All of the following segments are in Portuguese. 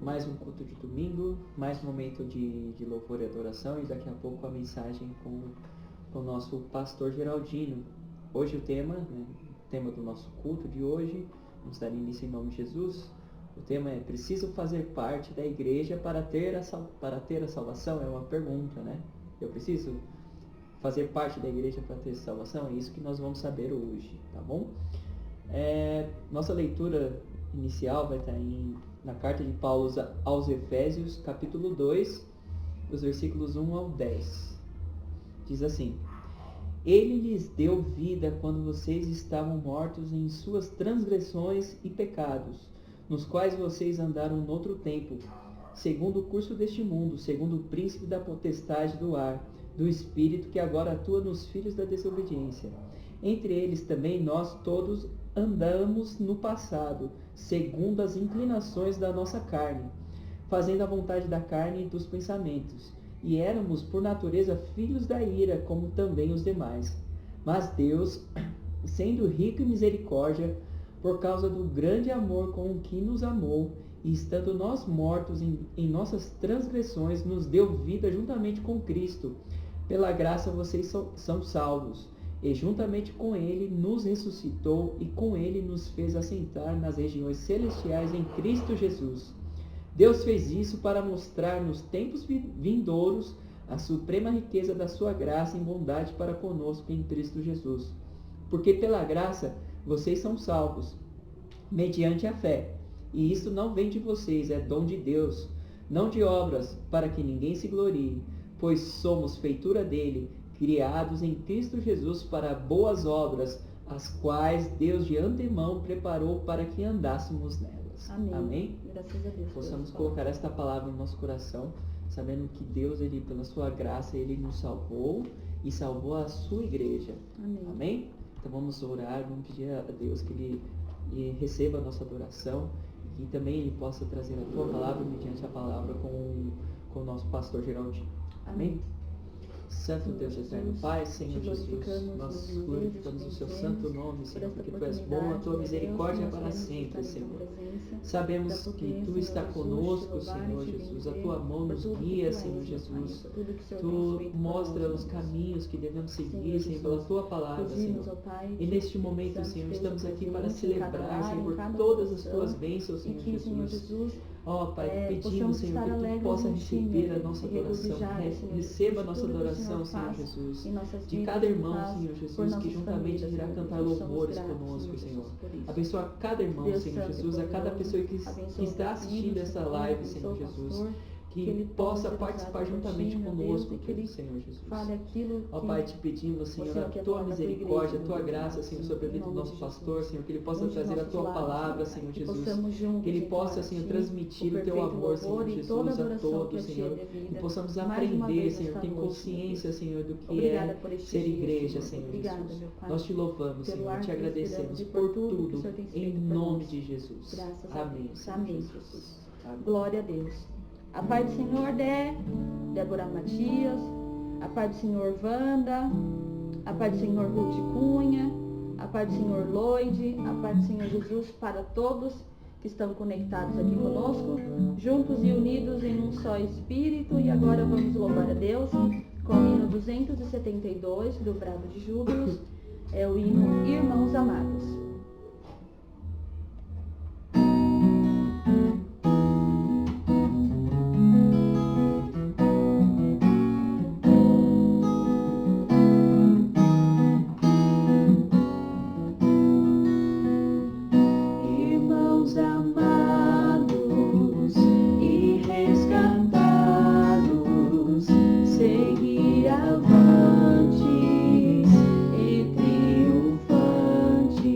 mais um culto de domingo, mais um momento de louvor e adoração e daqui a pouco a mensagem com o nosso pastor Geraldino. Hoje o tema do nosso culto de hoje, vamos dar início em nome de Jesus. O tema é: preciso fazer parte da igreja para ter a salvação? É uma pergunta, né? Eu preciso fazer parte da igreja para ter salvação? É isso que nós vamos saber hoje, tá bom? Nossa leitura inicial vai estar na carta de Paulo aos Efésios, capítulo 2, dos versículos 1 ao 10. Diz assim: Ele lhes deu vida quando vocês estavam mortos em suas transgressões e pecados, nos quais vocês andaram noutro tempo, segundo o curso deste mundo, segundo o príncipe da potestade do ar, do espírito que agora atua nos filhos da desobediência. Entre eles também nós todos andamos no passado, segundo as inclinações da nossa carne, fazendo a vontade da carne e dos pensamentos, e éramos por natureza filhos da ira, como também os demais. Mas Deus, sendo rico em misericórdia, por causa do grande amor com que nos amou, e estando nós mortos em nossas transgressões, nos deu vida juntamente com Cristo. Pela graça vocês são salvos. E juntamente com Ele nos ressuscitou e com Ele nos fez assentar nas regiões celestiais em Cristo Jesus. Deus fez isso para mostrar nos tempos vindouros a suprema riqueza da sua graça em bondade para conosco em Cristo Jesus. Porque pela graça vocês são salvos, mediante a fé. E isso não vem de vocês, é dom de Deus, não de obras, para que ninguém se glorie, pois somos feitura dele, criados em Cristo Jesus para boas obras, as quais Deus de antemão preparou para que andássemos nelas. Amém. Amém? Graças a Deus. Possamos colocar esta palavra no nosso coração, sabendo que Deus, Ele, pela sua graça, Ele nos salvou e salvou a sua igreja. Amém. Amém? Então vamos orar, vamos pedir a Deus que Ele receba a nossa adoração e que também Ele possa trazer a tua palavra mediante a palavra com o nosso pastor Geraldino. Amém? Santo Deus eterno Pai, Senhor Jesus, nós glorificamos o seu santo nome, Senhor, porque Tu és bom, a Tua misericórdia é para sempre, Senhor. Sabemos que Tu está conosco, Senhor Jesus, a Tua mão nos guia, Senhor Jesus. Tu mostra os caminhos que devemos seguir, Senhor, pela Tua palavra, Senhor. E neste momento, Senhor, estamos aqui para celebrar, Senhor, por todas as Tuas bênçãos, Senhor Jesus. Ó Pai, pedimos, Senhor, que Tu possa receber a nossa adoração, receba a nossa adoração, Senhor Jesus, de cada irmão, Senhor Jesus, que juntamente irá cantar louvores conosco, Senhor. Abençoa cada irmão, Senhor Jesus, a cada pessoa que está assistindo essa live, Senhor Jesus, que ele possa participar juntamente conosco, Senhor Jesus. Ó Pai, te pedimos, Senhor, a Tua misericórdia, a Tua graça, Senhor, sobre a vida do nosso pastor, Senhor, que ele possa trazer a Tua palavra, Senhor Jesus, que ele possa, Senhor, transmitir o Teu amor, Senhor Jesus, a todos, Senhor, que possamos aprender, Senhor, ter consciência, Senhor, do que é ser igreja, Senhor Jesus. Nós te louvamos, Senhor, te agradecemos por tudo, em nome de Jesus. Amém, Senhor Jesus. Glória a Deus. A paz do Senhor, Débora Matias, a paz do Senhor, Wanda, a paz do Senhor, Ruth Cunha, a paz do Senhor, Lloyd, a paz do Senhor Jesus para todos que estão conectados aqui conosco, juntos e unidos em um só Espírito. E agora vamos louvar a Deus com o hino 272 do Brado de Júbilos, é o hino Irmãos Amados. Seguir avante e triunfante.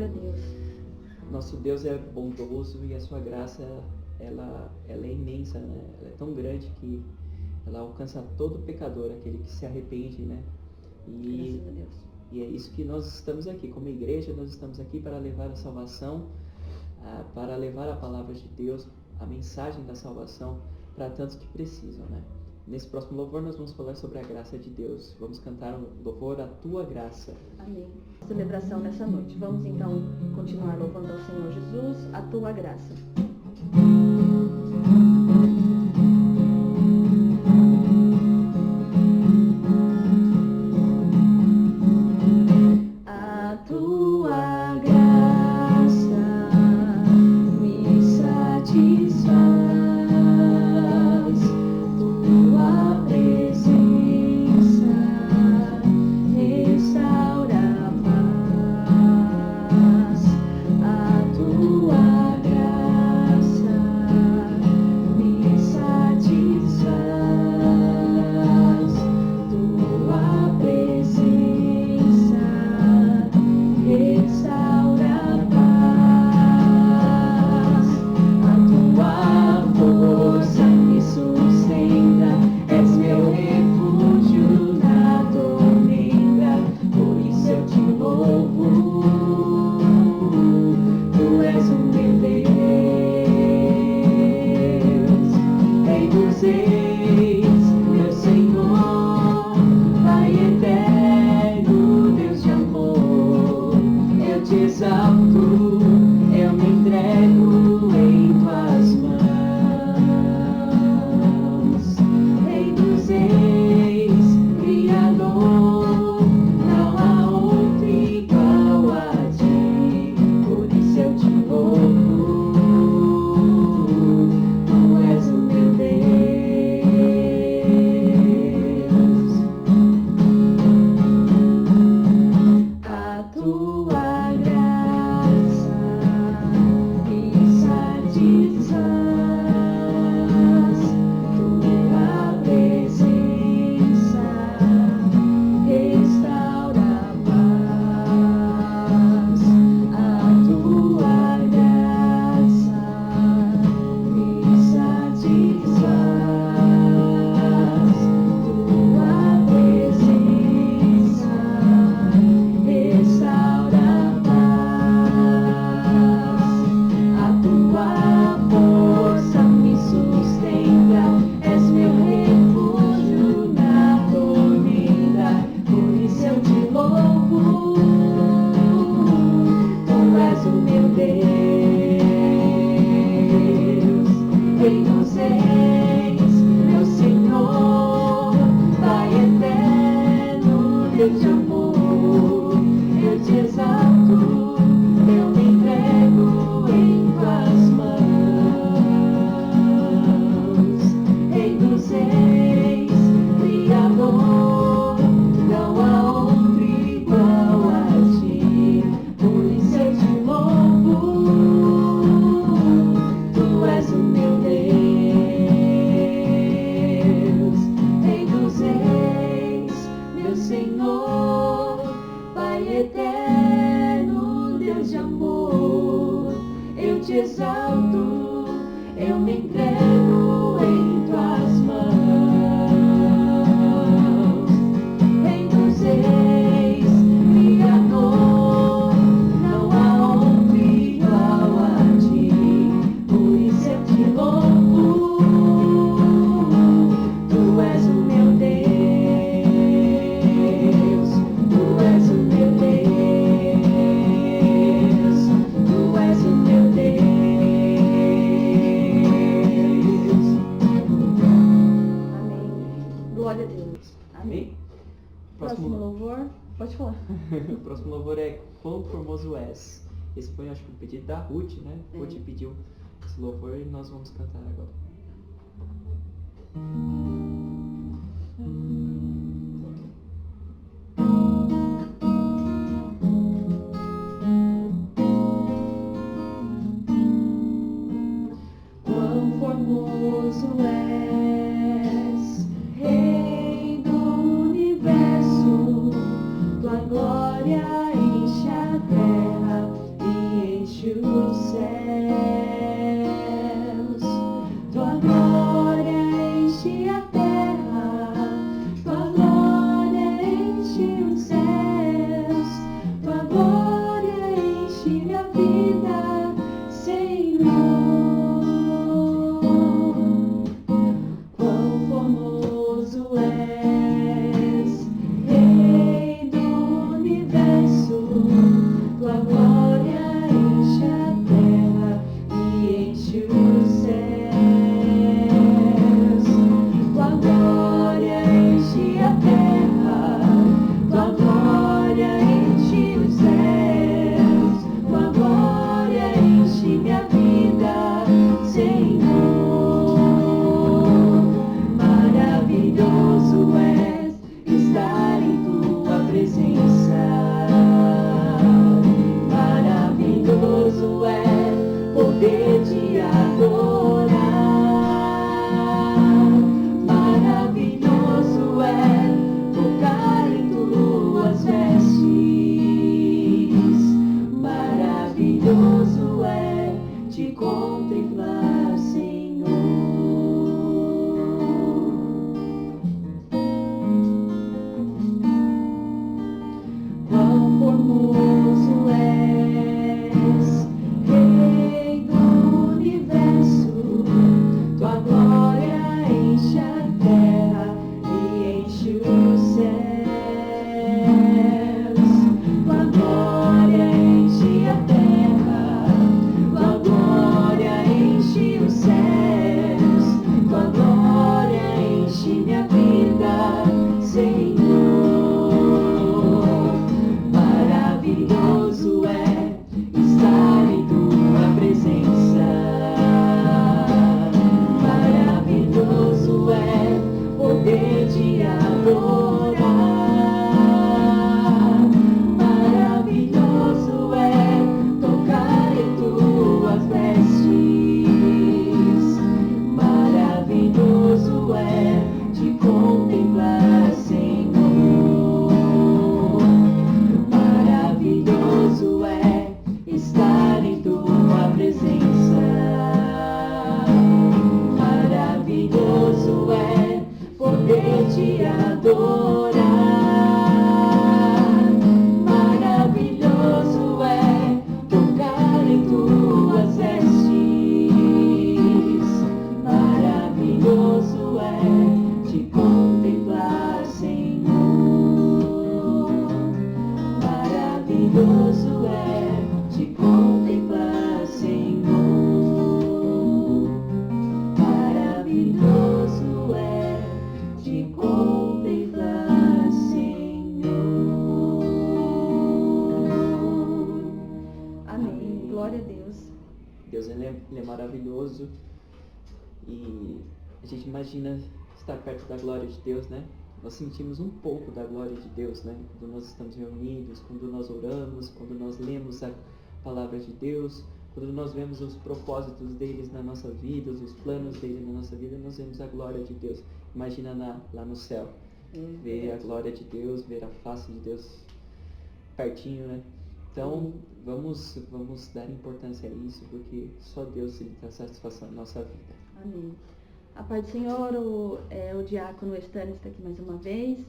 Glória a Deus. Nosso Deus é bondoso e a sua graça, ela é imensa, né? Ela é tão grande que ela alcança todo pecador, aquele que se arrepende, né? Graças a Deus. E é isso que nós estamos aqui, como igreja, nós estamos aqui para levar a salvação, para levar a palavra de Deus, a mensagem da salvação para tantos que precisam, né? Nesse próximo louvor nós vamos falar sobre a graça de Deus. Vamos cantar um louvor à tua graça. Amém. Celebração nessa noite. Vamos então continuar louvando ao Senhor Jesus, a tua graça. A tua graça me satisfaz. Tua presença restaura a paz. A tua graça me satisfaz. Tua presença restaura a paz. A tua força me sustenta. És meu refúgio na tormenta, por isso eu te louvo. Tu és o meu Deus, Rei dos Reis, meu Senhor, Pai eterno, Deus de amor. Eu te exalto, eu me entrego em tuas mãos. Rei dos Reis, Criador, não há outro igual a ti, por isso eu te louvo. Tu és o meu Deus. A tua graça me satisfaz. Tua presença restaura a paz. A tua graça me satisfaz. Tua presença restaura a paz. A tua força me sustenta. És meu refúgio na tormenta, por isso eu te louvo. Tu és o meu Deus, Rei dos Reis, meu Senhor, Pai eterno, Deus de amor. Eu te exalto, eu me entrego em tuas mãos. Rei dos Reis, Criador, não há outro igual a ti, por isso eu te louvo. Tu és o meu Deus, Rei dos Reis, meu Senhor, Pai eterno, Deus de amor. Eu te exalto, eu me entrego em tuas mãos. Rei dos Reis, Criador, não há outro igual a ti, por isso eu te louvo. Tu és o meu Deus, tu és o meu Deus, tu és o meu Deus. Amém. Glória a Deus. Amém. Próximo louvor. Pode falar. O próximo louvor é Quão Formoso És. Esse foi, acho que, um pedido da Ruth, né? Ruth pediu esse louvor e nós vamos cantar agora. Quão formoso és, Rei do universo, tua glória enche a terra os céus, tua glória enche a terra, tua glória enche os céus, tua glória enche minha vida, Senhor. Quão formoso és, Rei do universo, tua glória enche a terra e enche os céus. Tua glória enche a terra, tua glória enche os céus, tua glória enche minha vida, Senhor. Maravilhoso és estar em tua presença. Maravilhoso é poder te adorar. Maravilhoso é tocar em tuas vestes. Maravilhoso é te contemplar, Senhor. Quão formoso és, Rei do universo, tua glória enche a terra e enche os céus. Tua glória enche a terra, tua glória enche os céus, tua glória enche minha vida, Senhor. Maravilhoso é estar em tua presença. Maravilhoso é poder te adorar. Maravilhoso é tocar em tuas vestes. Maravilhoso é te contemplar, Senhor. Maravilhoso é estar em tua presença. Maravilhoso é poder te adorar. Maravilhoso é tocar em tuas vestes. Maravilhoso é te contemplar, Senhor. Maravilhoso é te contemplar, Senhor. Maravilhoso é te contemplar, Senhor. Amém. Glória a Deus. Deus ele é maravilhoso e a gente imagina estar perto da glória de Deus, né? Nós sentimos um pouco da glória de Deus, né? Quando nós estamos reunidos, quando nós oramos, quando nós lemos a palavra de Deus, quando nós vemos os propósitos deles na nossa vida, os planos dele na nossa vida, nós vemos a glória de Deus. Imagina lá no céu, ver a glória de Deus, ver a face de Deus pertinho, né? Então, vamos dar importância a isso, porque só Deus dá satisfação na nossa vida. Amém. A paz do Senhor, o diácono Estânia está aqui mais uma vez.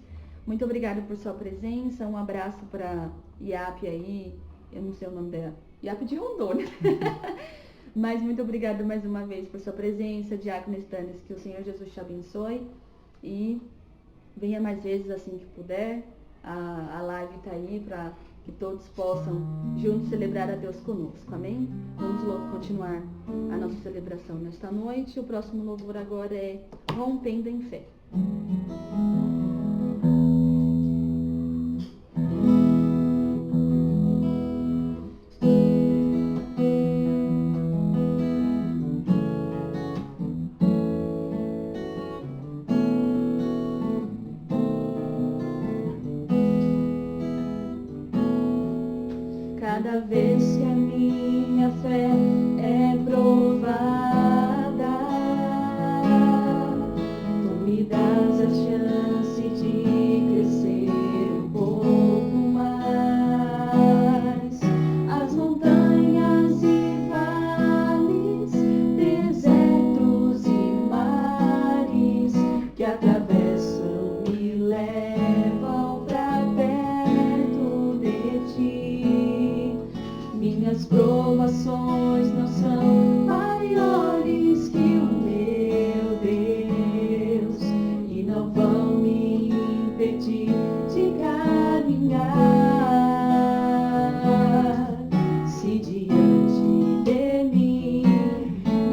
Muito obrigada por sua presença. Um abraço para Iap aí, eu não sei o nome dela, Iap de Rondônia. Mas muito obrigada mais uma vez por sua presença, diácono Estânia, que o Senhor Jesus te abençoe. E venha mais vezes assim que puder. A live está aí para que todos possam juntos celebrar a Deus conosco, amém? Vamos logo continuar a nossa celebração nesta noite. O próximo louvor agora é Rompendo em Fé. Cada vez que a minha fé é provada, tu me dás a chance de crescer um pouco mais. As montanhas e Minhas provações não são maiores que o meu Deus e não vão me impedir de caminhar. Se diante de mim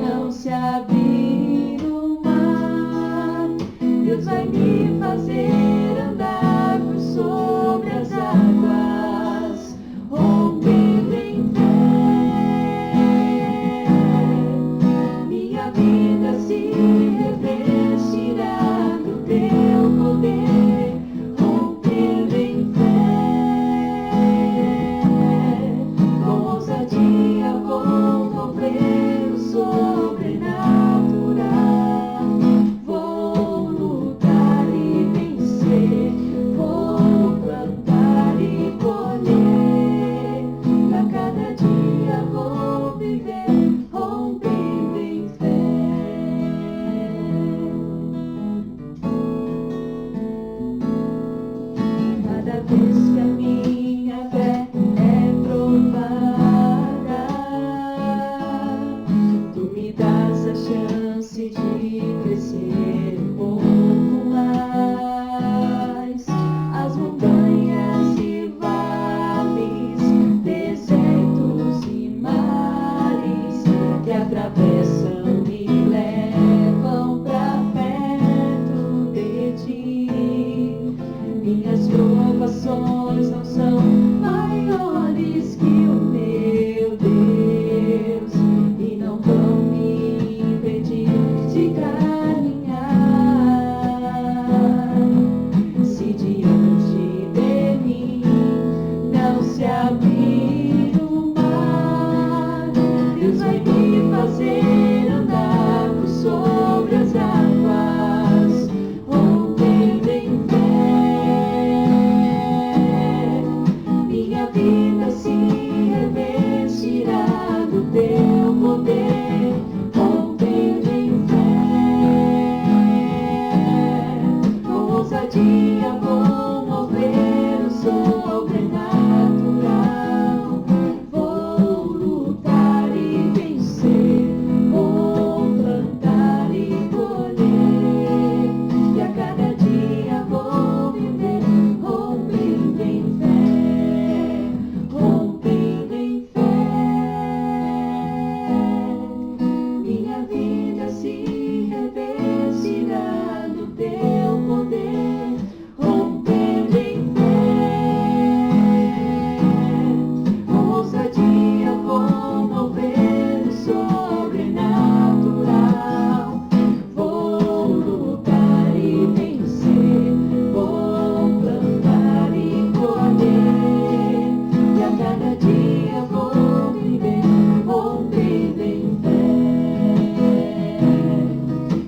não se abrir o mar, Deus vai me fazer andar por sobre as águas, rompendo em fé. Minha vida se revestirá do teu poder, rompendo em fé. Com ousadia vou mover o sobrenatural. Vou lutar e vencer, vou plantar e colher. A cada dia vou viver, rompendo em fé. Cada vez que a minha fé é provada, tu me dás a chance de crescer um pouco mais. As montanhas e vales, desertos e mares que atravessam e levam pra perto de ti. Minhas provações não são maiores que o meu Deus e não vão me impedir de caminhar. Se diante de mim não se abrir o mar, Deus vai me fazer andar por sobre as águas, rompendo em fé. Minha vida se revestirá do teu poder, rompendo em fé. Com ousadia vou mover o sobrenatural. Vou lutar e vencer, vou plantar e colher. E a cada dia vou viver, rompendo em fé, rompendo em fé. Minha vida se revestirá do teu poder, rompendo em fé. Com ousadia vou mover o sobrenatural. Vou lutar e vencer, vou plantar e colher. E a cada dia vou viver, rompendo em fé.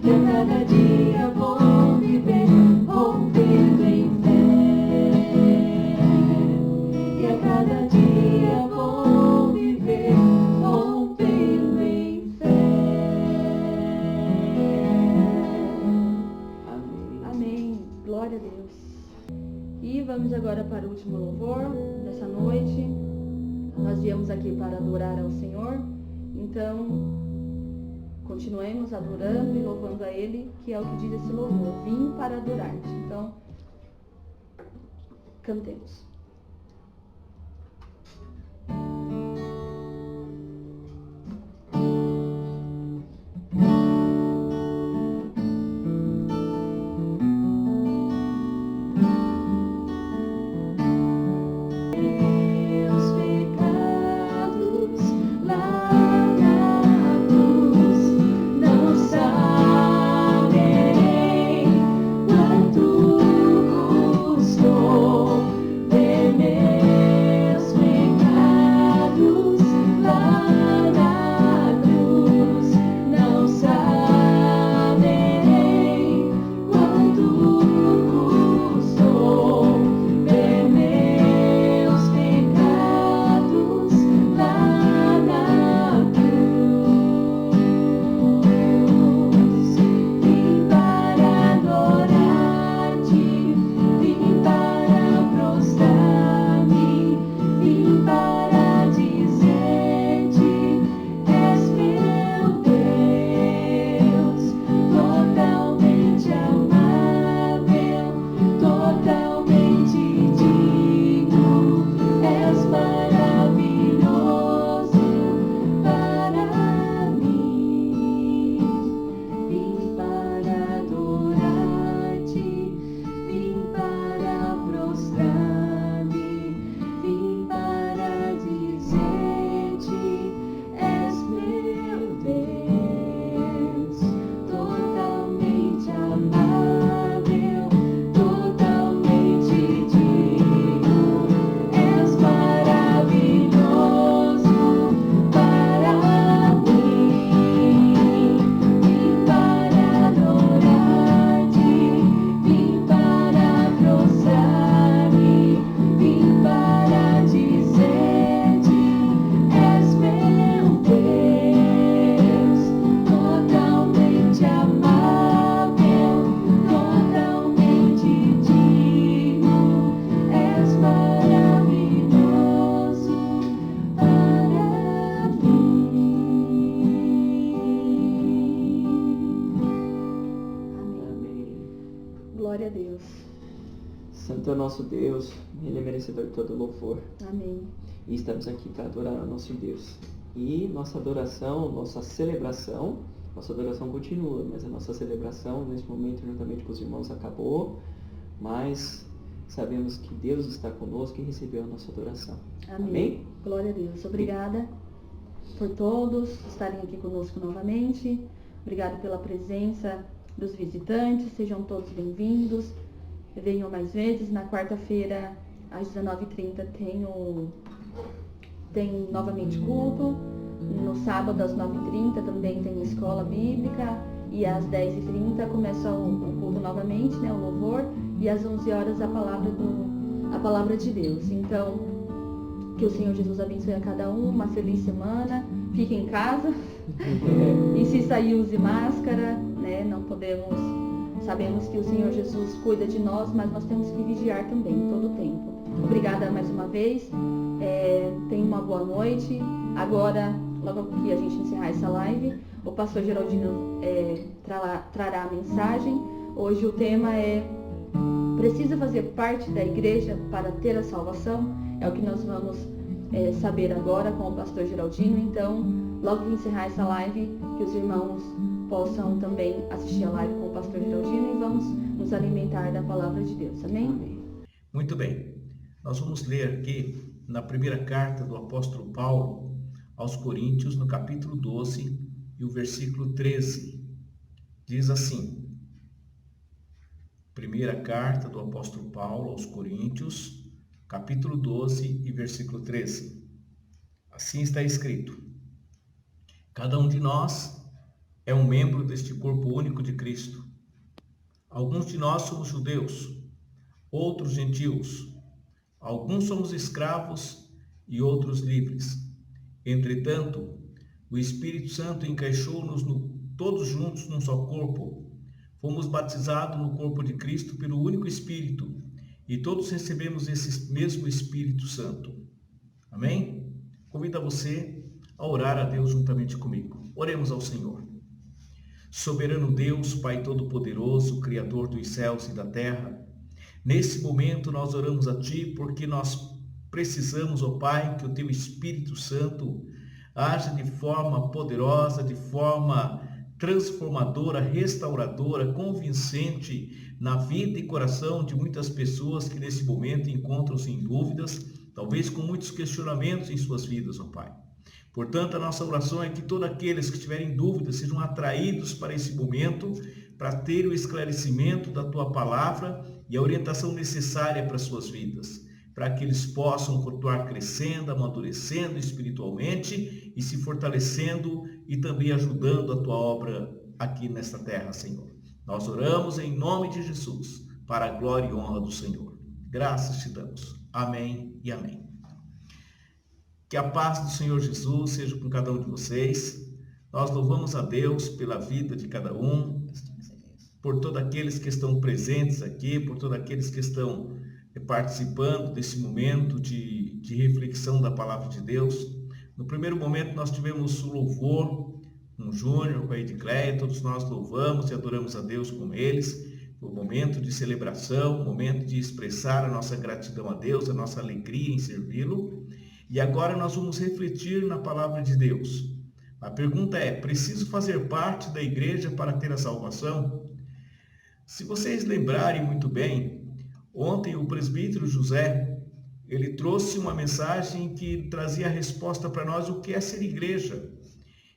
E a cada dia vou viver, rompendo em fé. E a cada dia vou viver, rompendo em fé. Amém. Amém. Glória a Deus. E vamos agora para o último louvor dessa noite. Nós viemos aqui para adorar ao Senhor, então continuemos adorando e louvando a Ele, que é o que diz esse louvor: vim para adorar-te. Então, cantemos. Meus pecados lavados, não saberei quanto custou. Glória a Deus. Santo é o nosso Deus, Ele é merecedor de todo louvor. Amém. E estamos aqui para adorar o nosso Deus. E nossa adoração, nossa adoração continua, mas a nossa celebração nesse momento, juntamente com os irmãos, acabou. Mas sabemos que Deus está conosco e recebeu a nossa adoração. Amém. Amém? Glória a Deus. Obrigada por todos estarem aqui conosco novamente. Obrigada pela presença dos visitantes. Sejam todos bem-vindos. Venham mais vezes. Na quarta-feira, às 19h30, tem novamente culto. No sábado, às 9h30, também tem escola bíblica. E às 10h30 começa o culto novamente, né, o louvor. E às 11 horas a palavra de Deus. Então, que o Senhor Jesus abençoe a cada um. Uma feliz semana. Fique em casa. E se sair, use máscara, né? Não podemos... Sabemos que o Senhor Jesus cuida de nós, mas nós temos que vigiar também, todo o tempo. Obrigada mais uma vez. Tenha uma boa noite. Agora, logo que a gente encerrar essa live, o pastor Geraldino trará a mensagem. Hoje o tema é: precisa fazer parte da igreja para ter a salvação? É o que nós vamos saber agora com o pastor Geraldino. Então, logo que encerrar essa live, que os irmãos possam também assistir a live com o pastor Geraldino e vamos nos alimentar da palavra de Deus. Amém? Amém. Muito bem. Nós vamos ler aqui na primeira carta do apóstolo Paulo aos Coríntios, no capítulo 12 e o versículo 13. Diz assim: primeira carta do apóstolo Paulo aos Coríntios, capítulo 12 e versículo 13. Assim está escrito: cada um de nós é um membro deste corpo único de Cristo. Alguns de nós somos judeus, outros gentios. Alguns somos escravos e outros livres. Entretanto, o Espírito Santo encaixou-nos todos juntos num só corpo. Fomos batizados no corpo de Cristo pelo único Espírito, e todos recebemos esse mesmo Espírito Santo. Amém? Convido você a orar a Deus juntamente comigo. Oremos ao Senhor. Soberano Deus, Pai Todo-Poderoso, Criador dos céus e da terra, nesse momento nós oramos a Ti porque nós precisamos, ó Pai, que o Teu Espírito Santo age de forma poderosa, de forma transformadora, restauradora, convincente na vida e coração de muitas pessoas que nesse momento encontram-se em dúvidas, talvez com muitos questionamentos em suas vidas, ó Pai. Portanto, a nossa oração é que todos aqueles que tiverem dúvidas sejam atraídos para esse momento, para ter o esclarecimento da Tua palavra e a orientação necessária para as suas vidas, para que eles possam continuar crescendo, amadurecendo espiritualmente e se fortalecendo e também ajudando a Tua obra aqui nesta terra, Senhor. Nós oramos em nome de Jesus, para a glória e honra do Senhor. Graças te damos. Amém e amém. Que a paz do Senhor Jesus seja com cada um de vocês. Nós louvamos a Deus pela vida de cada um, por todos aqueles que estão presentes aqui, por todos aqueles que estão participando desse momento de reflexão da palavra de Deus. No primeiro momento nós tivemos o louvor com o Júnior, com a Edicleia, todos nós louvamos e adoramos a Deus com eles. Foi um momento de celebração, um momento de expressar a nossa gratidão a Deus, a nossa alegria em servi-lo. E agora nós vamos refletir na palavra de Deus. A pergunta é: preciso fazer parte da igreja para ter a salvação? Se vocês lembrarem muito bem, ontem o presbítero José, ele trouxe uma mensagem que trazia a resposta para nós o que é ser igreja.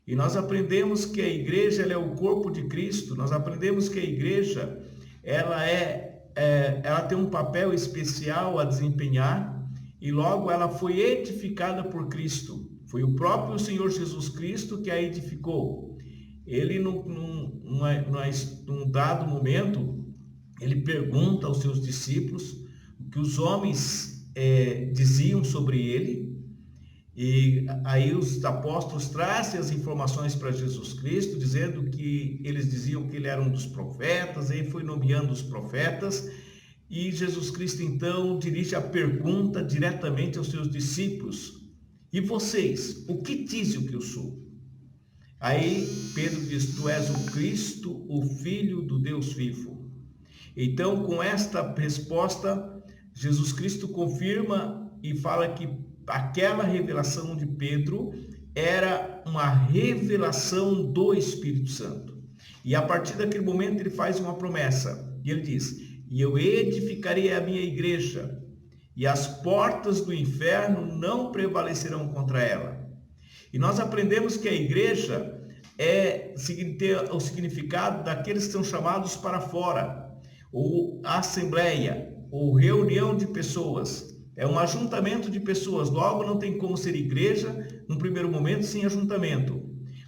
E nós aprendemos que a igreja ela é o corpo de Cristo, nós aprendemos que a igreja ela tem um papel especial a desempenhar, e logo ela foi edificada por Cristo. Foi o próprio Senhor Jesus Cristo que a edificou. Ele, num dado momento, ele pergunta aos seus discípulos o que os homens diziam sobre ele. E aí os apóstolos trazem as informações para Jesus Cristo, dizendo que eles diziam que ele era um dos profetas, aí foi nomeando os profetas. E Jesus Cristo, então, dirige a pergunta diretamente aos seus discípulos: e vocês, o que dizem que eu sou? Aí Pedro diz: tu és o Cristo, o Filho do Deus vivo. Então, com esta resposta, Jesus Cristo confirma e fala que aquela revelação de Pedro era uma revelação do Espírito Santo. E a partir daquele momento ele faz uma promessa. E ele diz: e eu edificarei a minha igreja, e as portas do inferno não prevalecerão contra ela. E nós aprendemos que a igreja tem o significado daqueles que são chamados para fora, ou assembleia, ou reunião de pessoas. É um ajuntamento de pessoas, logo não tem como ser igreja, num primeiro momento, sem ajuntamento.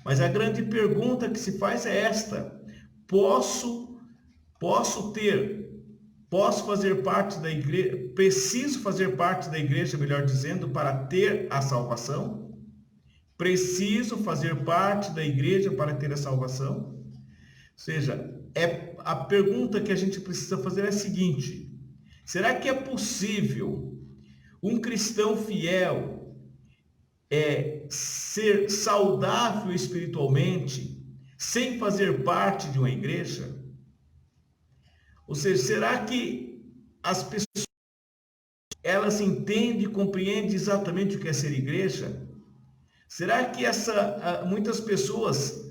Mas a grande pergunta que se faz é esta: posso fazer parte da igreja, preciso fazer parte da igreja, melhor dizendo, para ter a salvação? Preciso fazer parte da igreja para ter a salvação? Ou seja, a pergunta que a gente precisa fazer é a seguinte: será que é possível um cristão fiel ser saudável espiritualmente sem fazer parte de uma igreja? Ou seja, será que as pessoas elas entendem e compreendem exatamente o que é ser igreja? Será que muitas pessoas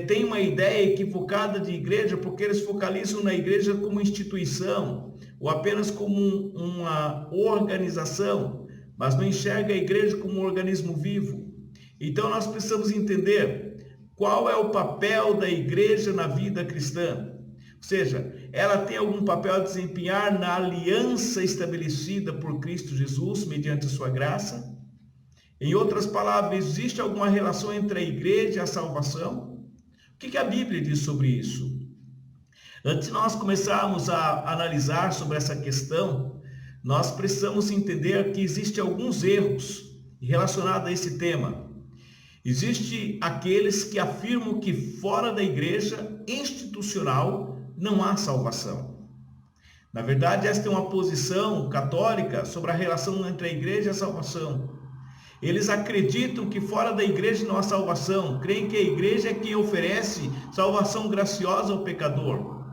têm uma ideia equivocada de igreja porque eles focalizam na igreja como instituição ou apenas como uma organização, mas não enxerga a igreja como um organismo vivo? Então nós precisamos entender qual é o papel da igreja na vida cristã. Ou seja, ela tem algum papel a desempenhar na aliança estabelecida por Cristo Jesus mediante a sua graça? Em outras palavras, existe alguma relação entre a igreja e a salvação? O que a Bíblia diz sobre isso? Antes de nós começarmos a analisar sobre essa questão, nós precisamos entender que existem alguns erros relacionados a esse tema. Existem aqueles que afirmam que fora da igreja institucional não há salvação. Na verdade, esta é uma posição católica sobre a relação entre a igreja e a salvação. Eles acreditam que fora da igreja não há salvação, creem que a igreja é quem oferece salvação graciosa ao pecador.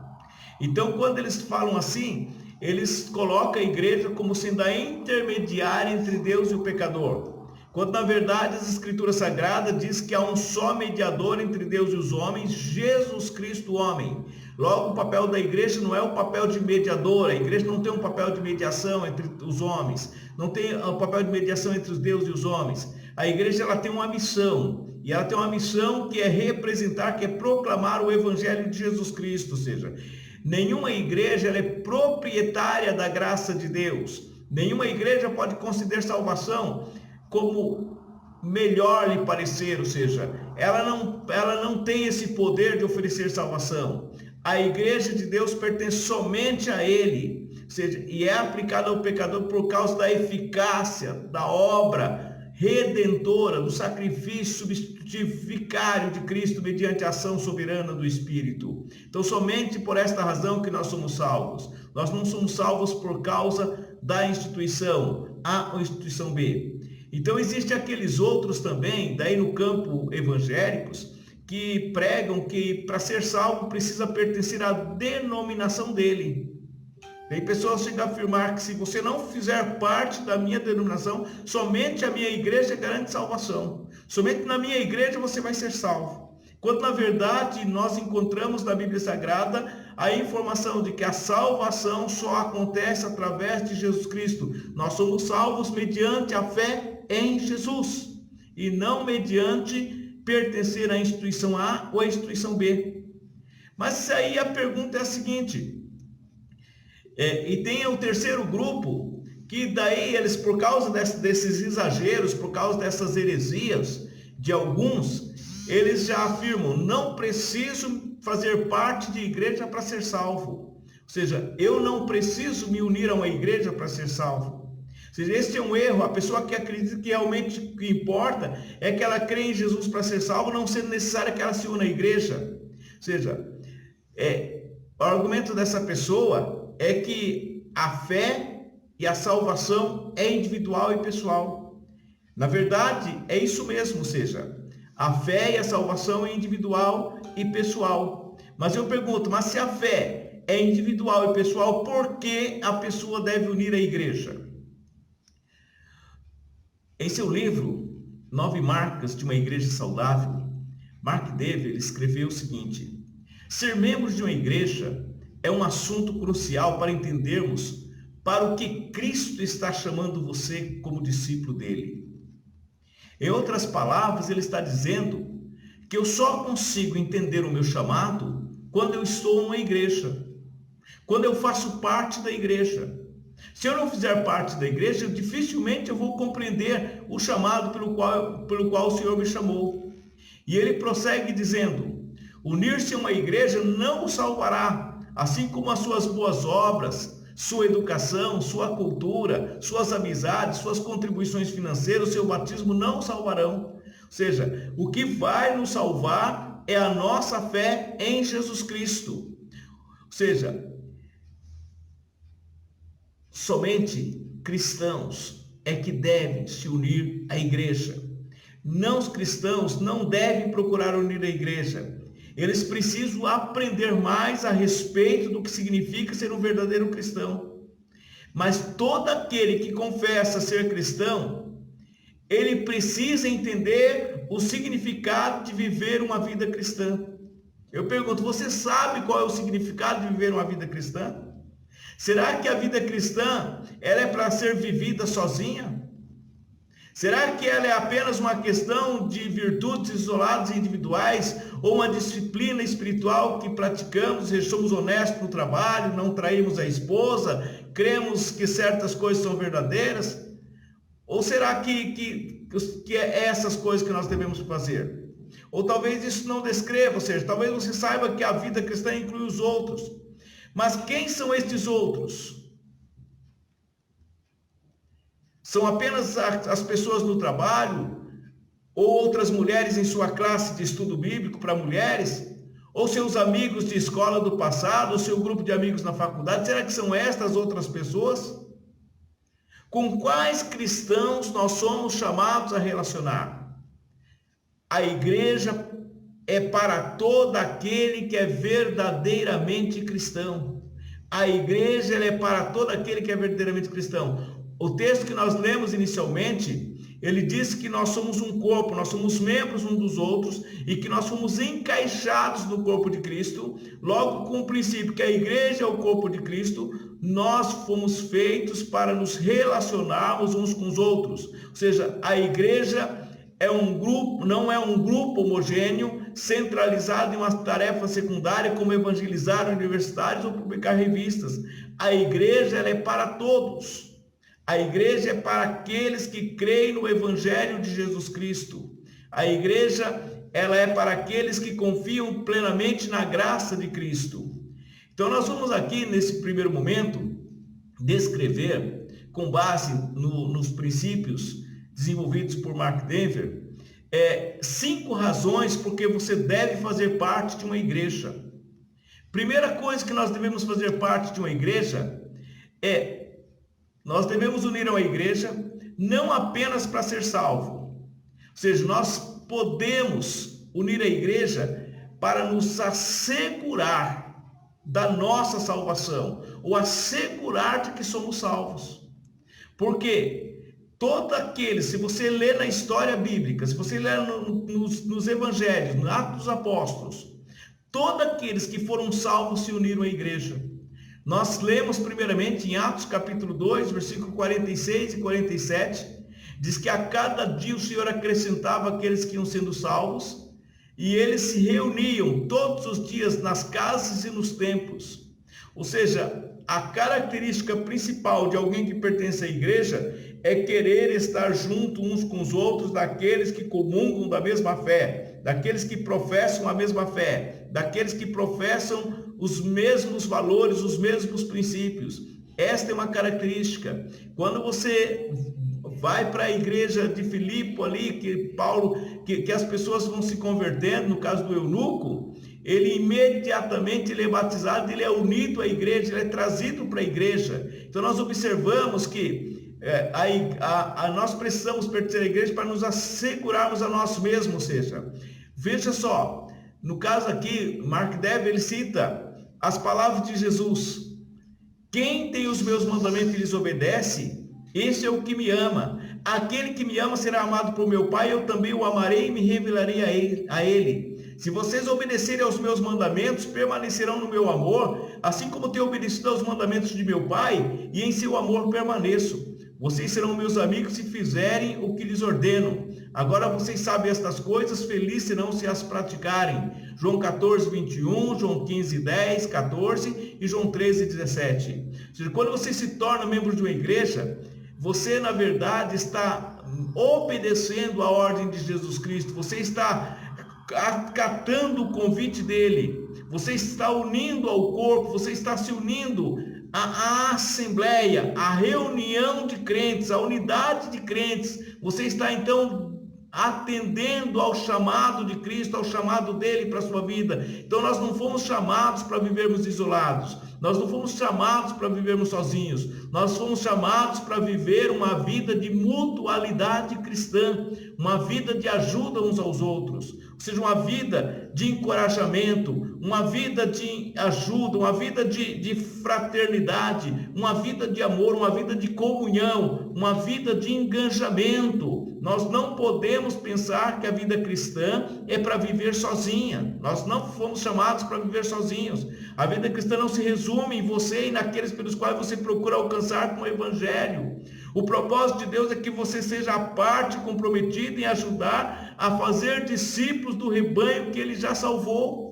Então, quando eles falam assim, eles colocam a igreja como sendo a intermediária entre Deus e o pecador, quando na verdade as Escrituras Sagradas diz que há um só mediador entre Deus e os homens, Jesus Cristo, homem. Logo, o papel da igreja não é o papel de mediador, a igreja não tem um papel de mediação entre os homens, não tem o papel de mediação entre os Deus e os homens. A igreja ela tem uma missão, e ela tem uma missão que é representar, que é proclamar o Evangelho de Jesus Cristo. Ou seja, nenhuma igreja ela é proprietária da graça de Deus, nenhuma igreja pode conceder salvação como melhor lhe parecer, ou seja, ela não tem esse poder de oferecer salvação. A igreja de Deus pertence somente a Ele, ou seja, e é aplicada ao pecador por causa da eficácia da obra redentora, do sacrifício substitutivo vicário de Cristo mediante a ação soberana do Espírito. Então, somente por esta razão que nós somos salvos. Nós não somos salvos por causa da instituição A ou instituição B. Então, existem aqueles outros também, daí no campo evangélicos, que pregam que para ser salvo precisa pertencer à denominação dele. Tem pessoas que chegam a afirmar que se você não fizer parte da minha denominação, somente a minha igreja garante salvação. Somente na minha igreja você vai ser salvo. Quando na verdade nós encontramos na Bíblia Sagrada a informação de que a salvação só acontece através de Jesus Cristo. Nós somos salvos mediante a fé em Jesus e não mediante pertencer à instituição A ou à instituição B. Mas aí a pergunta é a seguinte, e tem o terceiro grupo, que daí eles, por causa desses exageros, por causa dessas heresias de alguns, eles já afirmam, não preciso fazer parte de igreja para ser salvo. Ou seja, eu não preciso me unir a uma igreja para ser salvo. Ou seja, esse é um erro. A pessoa que acredita que realmente o que importa é que ela crê em Jesus para ser salvo, não sendo necessário que ela se una à igreja. Ou seja, o argumento dessa pessoa é que a fé e a salvação é individual e pessoal. Na verdade, é isso mesmo, ou seja, a fé e a salvação é individual e pessoal. Mas eu pergunto, mas se a fé é individual e pessoal. Por que a pessoa deve unir a igreja? Em seu livro, 9 Marcas de uma Igreja Saudável, Mark Dever escreveu o seguinte: ser membro de uma igreja é um assunto crucial para entendermos para o que Cristo está chamando você como discípulo dele. Em outras palavras, ele está dizendo que eu só consigo entender o meu chamado quando eu estou numa igreja, quando eu faço parte da igreja. Se eu não fizer parte da igreja, dificilmente eu vou compreender o chamado pelo qual o Senhor me chamou. E ele prossegue dizendo: unir-se a uma igreja não o salvará, assim como as suas boas obras, sua educação, sua cultura, suas amizades, suas contribuições financeiras, seu batismo não o salvarão. Ou seja, o que vai nos salvar é a nossa fé em Jesus Cristo. Ou seja, somente cristãos é que devem se unir à igreja. Não, os cristãos não devem procurar unir a igreja. Eles precisam aprender mais a respeito do que significa ser um verdadeiro cristão. Mas todo aquele que confessa ser cristão, ele precisa entender o significado de viver uma vida cristã. Eu pergunto, você sabe qual é o significado de viver uma vida cristã? Será que a vida cristã ela é para ser vivida sozinha? Será que ela é apenas uma questão de virtudes isoladas e individuais, ou uma disciplina espiritual que praticamos, somos honestos no trabalho, não traímos a esposa, cremos que certas coisas são verdadeiras? Ou será que é essas coisas que nós devemos fazer? Ou talvez isso não descreva, ou seja, talvez você saiba que a vida cristã inclui os outros. Mas quem são estes outros? São apenas as pessoas no trabalho? Ou outras mulheres em sua classe de estudo bíblico para mulheres? Ou seus amigos de escola do passado? Ou seu grupo de amigos na faculdade? Será que são estas outras pessoas? Com quais cristãos nós somos chamados a relacionar? A igreja é para todo aquele que é verdadeiramente cristão. A igreja é para todo aquele que é verdadeiramente cristão. O texto que nós lemos inicialmente, ele diz que nós somos um corpo, nós somos membros uns dos outros e que nós fomos encaixados no corpo de Cristo. Logo, com o princípio que a igreja é o corpo de Cristo, nós fomos feitos para nos relacionarmos uns com os outros. Ou seja, a igreja é um grupo, não é um grupo homogêneo, centralizado em uma tarefa secundária como evangelizar universitários ou publicar revistas. A igreja ela é para todos. A igreja é para aqueles que creem no evangelho de Jesus Cristo. A igreja ela é para aqueles que confiam plenamente na graça de Cristo. Então nós vamos aqui nesse primeiro momento descrever, com base nos princípios desenvolvidos por Mark Dever, 5 razões por que você deve fazer parte de uma igreja. Primeira coisa que nós devemos fazer parte de uma igreja nós devemos unir a uma igreja não apenas para ser salvo. Ou seja, nós podemos unir a igreja para nos assegurar da nossa salvação, ou assegurar de que somos salvos. Porque todo aquele, se você ler na história bíblica, se você ler nos evangelhos, no Atos dos Apóstolos, todos aqueles que foram salvos se uniram à igreja. Nós lemos primeiramente em Atos capítulo 2, versículo 46 e 47, diz que a cada dia o Senhor acrescentava aqueles que iam sendo salvos, e eles se reuniam todos os dias nas casas e nos templos. Ou seja, a característica principal de alguém que pertence à igreja é querer estar junto uns com os outros, daqueles que comungam da mesma fé, daqueles que professam a mesma fé, daqueles que professam os mesmos valores, os mesmos princípios. Esta é uma característica. Quando você vai para a igreja de Filipe ali, que as pessoas vão se convertendo, no caso do eunuco, ele imediatamente ele é batizado, ele é unido à igreja, ele é trazido para a igreja. Então nós observamos que nós precisamos pertencer à igreja para nos assegurarmos a nós mesmos. Ou seja, veja só, no caso aqui, Mark Dever ele cita as palavras de Jesus: quem tem os meus mandamentos e lhes obedece, esse é o que me ama. Aquele que me ama será amado por meu Pai, eu também o amarei e me revelarei a ele. Se vocês obedecerem aos meus mandamentos, permanecerão no meu amor, assim como tenho obedecido aos mandamentos de meu Pai, e em seu amor permaneço. Vocês serão meus amigos se fizerem o que lhes ordeno. Agora vocês sabem estas coisas, felizes serão se as praticarem. João 14, 21, João 15, 10, 14 e João 13, 17. Ou seja, quando você se torna membro de uma igreja, você na verdade está obedecendo a ordem de Jesus Cristo. Você está acatando o convite dele. Você está unindo ao corpo, você está se unindo à assembleia, à reunião de crentes, à unidade de crentes. Você está então atendendo ao chamado de Cristo, ao chamado dele para a sua vida. Então nós não fomos chamados para vivermos isolados, nós não fomos chamados para vivermos sozinhos, nós fomos chamados para viver uma vida de mutualidade cristã, uma vida de ajuda uns aos outros, ou seja, uma vida de encorajamento, uma vida de ajuda, uma vida de fraternidade, uma vida de amor, uma vida de comunhão, uma vida de engajamento. Nós não podemos pensar que a vida cristã é para viver sozinha. Nós não fomos chamados para viver sozinhos. A vida cristã não se resume em você e naqueles pelos quais você procura alcançar com o Evangelho. O propósito de Deus é que você seja a parte comprometida em ajudar a fazer discípulos do rebanho que Ele já salvou.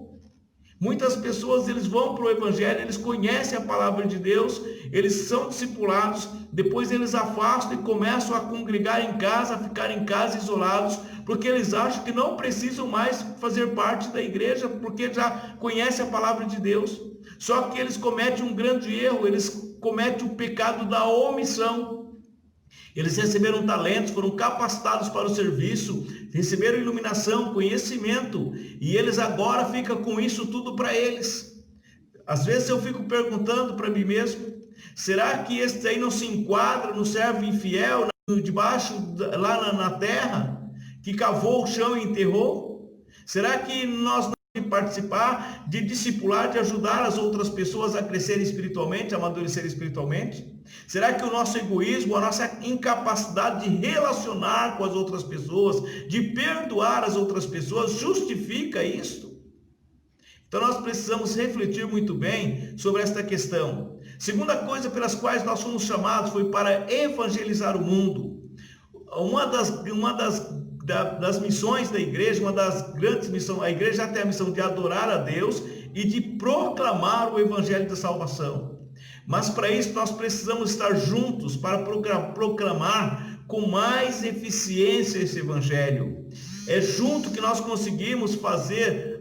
Muitas pessoas, eles vão para o Evangelho, eles conhecem a palavra de Deus, eles são discipulados, depois eles afastam e começam a congregar em casa, a ficar em casa isolados, porque eles acham que não precisam mais fazer parte da igreja, porque já conhecem a palavra de Deus. Só que eles cometem um grande erro, eles cometem o pecado da omissão. Eles receberam talentos, foram capacitados para o serviço, receberam iluminação, conhecimento, e eles agora ficam com isso tudo para eles. Às vezes eu fico perguntando para mim mesmo, será que esse aí não se enquadra no servo infiel, debaixo, lá na terra, que cavou o chão e enterrou? Será que nós não de participar, de discipular, de ajudar as outras pessoas a crescerem espiritualmente, a amadurecerem espiritualmente? Será que o nosso egoísmo, a nossa incapacidade de relacionar com as outras pessoas, de perdoar as outras pessoas, justifica isso? Então nós precisamos refletir muito bem sobre esta questão. Segunda coisa pelas quais nós fomos chamados foi para evangelizar o mundo. Uma das missões da igreja, uma das grandes missões, a igreja tem a missão de adorar a Deus e de proclamar o evangelho da salvação. Mas para isso nós precisamos estar juntos para proclamar com mais eficiência esse evangelho. É junto que nós conseguimos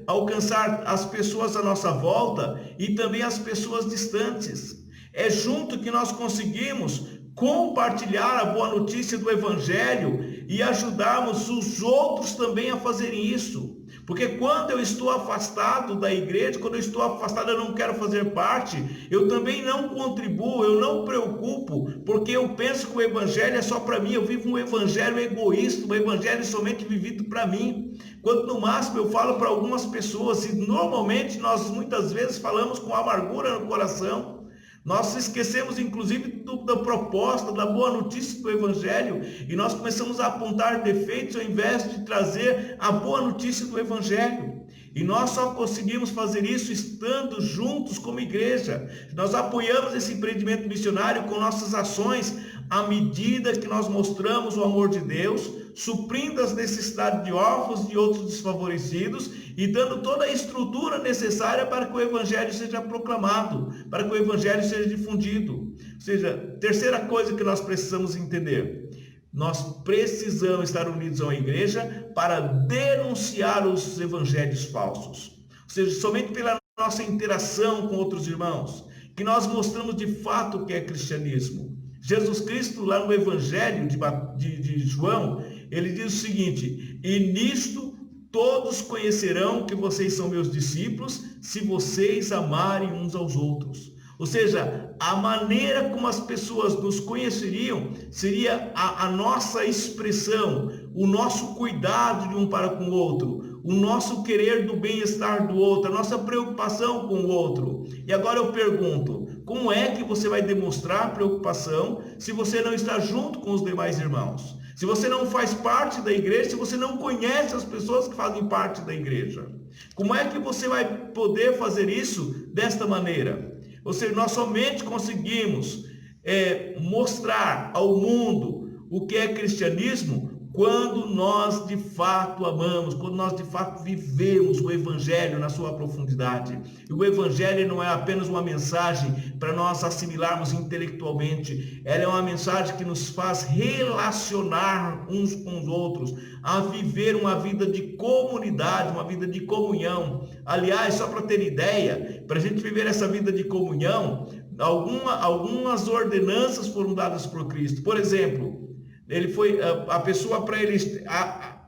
alcançar as pessoas à nossa volta e também as pessoas distantes. É junto que nós conseguimos compartilhar a boa notícia do evangelho e ajudarmos os outros também a fazerem isso. Porque quando eu estou afastado da igreja, quando eu estou afastado, eu não quero fazer parte, eu também não contribuo, eu não preocupo, porque eu penso que o evangelho é só para mim, eu vivo um evangelho egoísta, um evangelho somente vivido para mim. Quando no máximo eu falo para algumas pessoas, e normalmente nós muitas vezes falamos com amargura no coração. Nós esquecemos inclusive da proposta, da boa notícia do evangelho, e nós começamos a apontar defeitos ao invés de trazer a boa notícia do evangelho. E nós só conseguimos fazer isso estando juntos como igreja. Nós apoiamos esse empreendimento missionário com nossas ações à medida que nós mostramos o amor de Deus, suprindo as necessidades de órfãos e de outros desfavorecidos e dando toda a estrutura necessária para que o evangelho seja proclamado, para que o evangelho seja difundido. Ou seja, terceira coisa que nós precisamos entender: nós precisamos estar unidos a uma igreja para denunciar os evangelhos falsos. Ou seja, somente pela nossa interação com outros irmãos, que nós mostramos de fato o que é cristianismo. Jesus Cristo, lá no evangelho de João, ele diz o seguinte: e nisto todos conhecerão que vocês são meus discípulos, se vocês amarem uns aos outros. Ou seja, a maneira como as pessoas nos conheceriam seria a nossa expressão, o nosso cuidado de um para com o outro, o nosso querer do bem-estar do outro, a nossa preocupação com o outro. E agora eu pergunto, como é que você vai demonstrar preocupação se você não está junto com os demais irmãos? Se você não faz parte da igreja, se você não conhece as pessoas que fazem parte da igreja? Como é que você vai poder fazer isso desta maneira? Ou seja, nós somente conseguimos mostrar ao mundo o que é cristianismo quando nós de fato amamos, quando nós de fato vivemos o Evangelho na sua profundidade. E o Evangelho não é apenas uma mensagem para nós assimilarmos intelectualmente, ela é uma mensagem que nos faz relacionar uns com os outros, a viver uma vida de comunidade, uma vida de comunhão. Aliás, só para ter ideia, para a gente viver essa vida de comunhão, algumas ordenanças foram dadas por Cristo. Por exemplo, ele foi a pessoa, para ele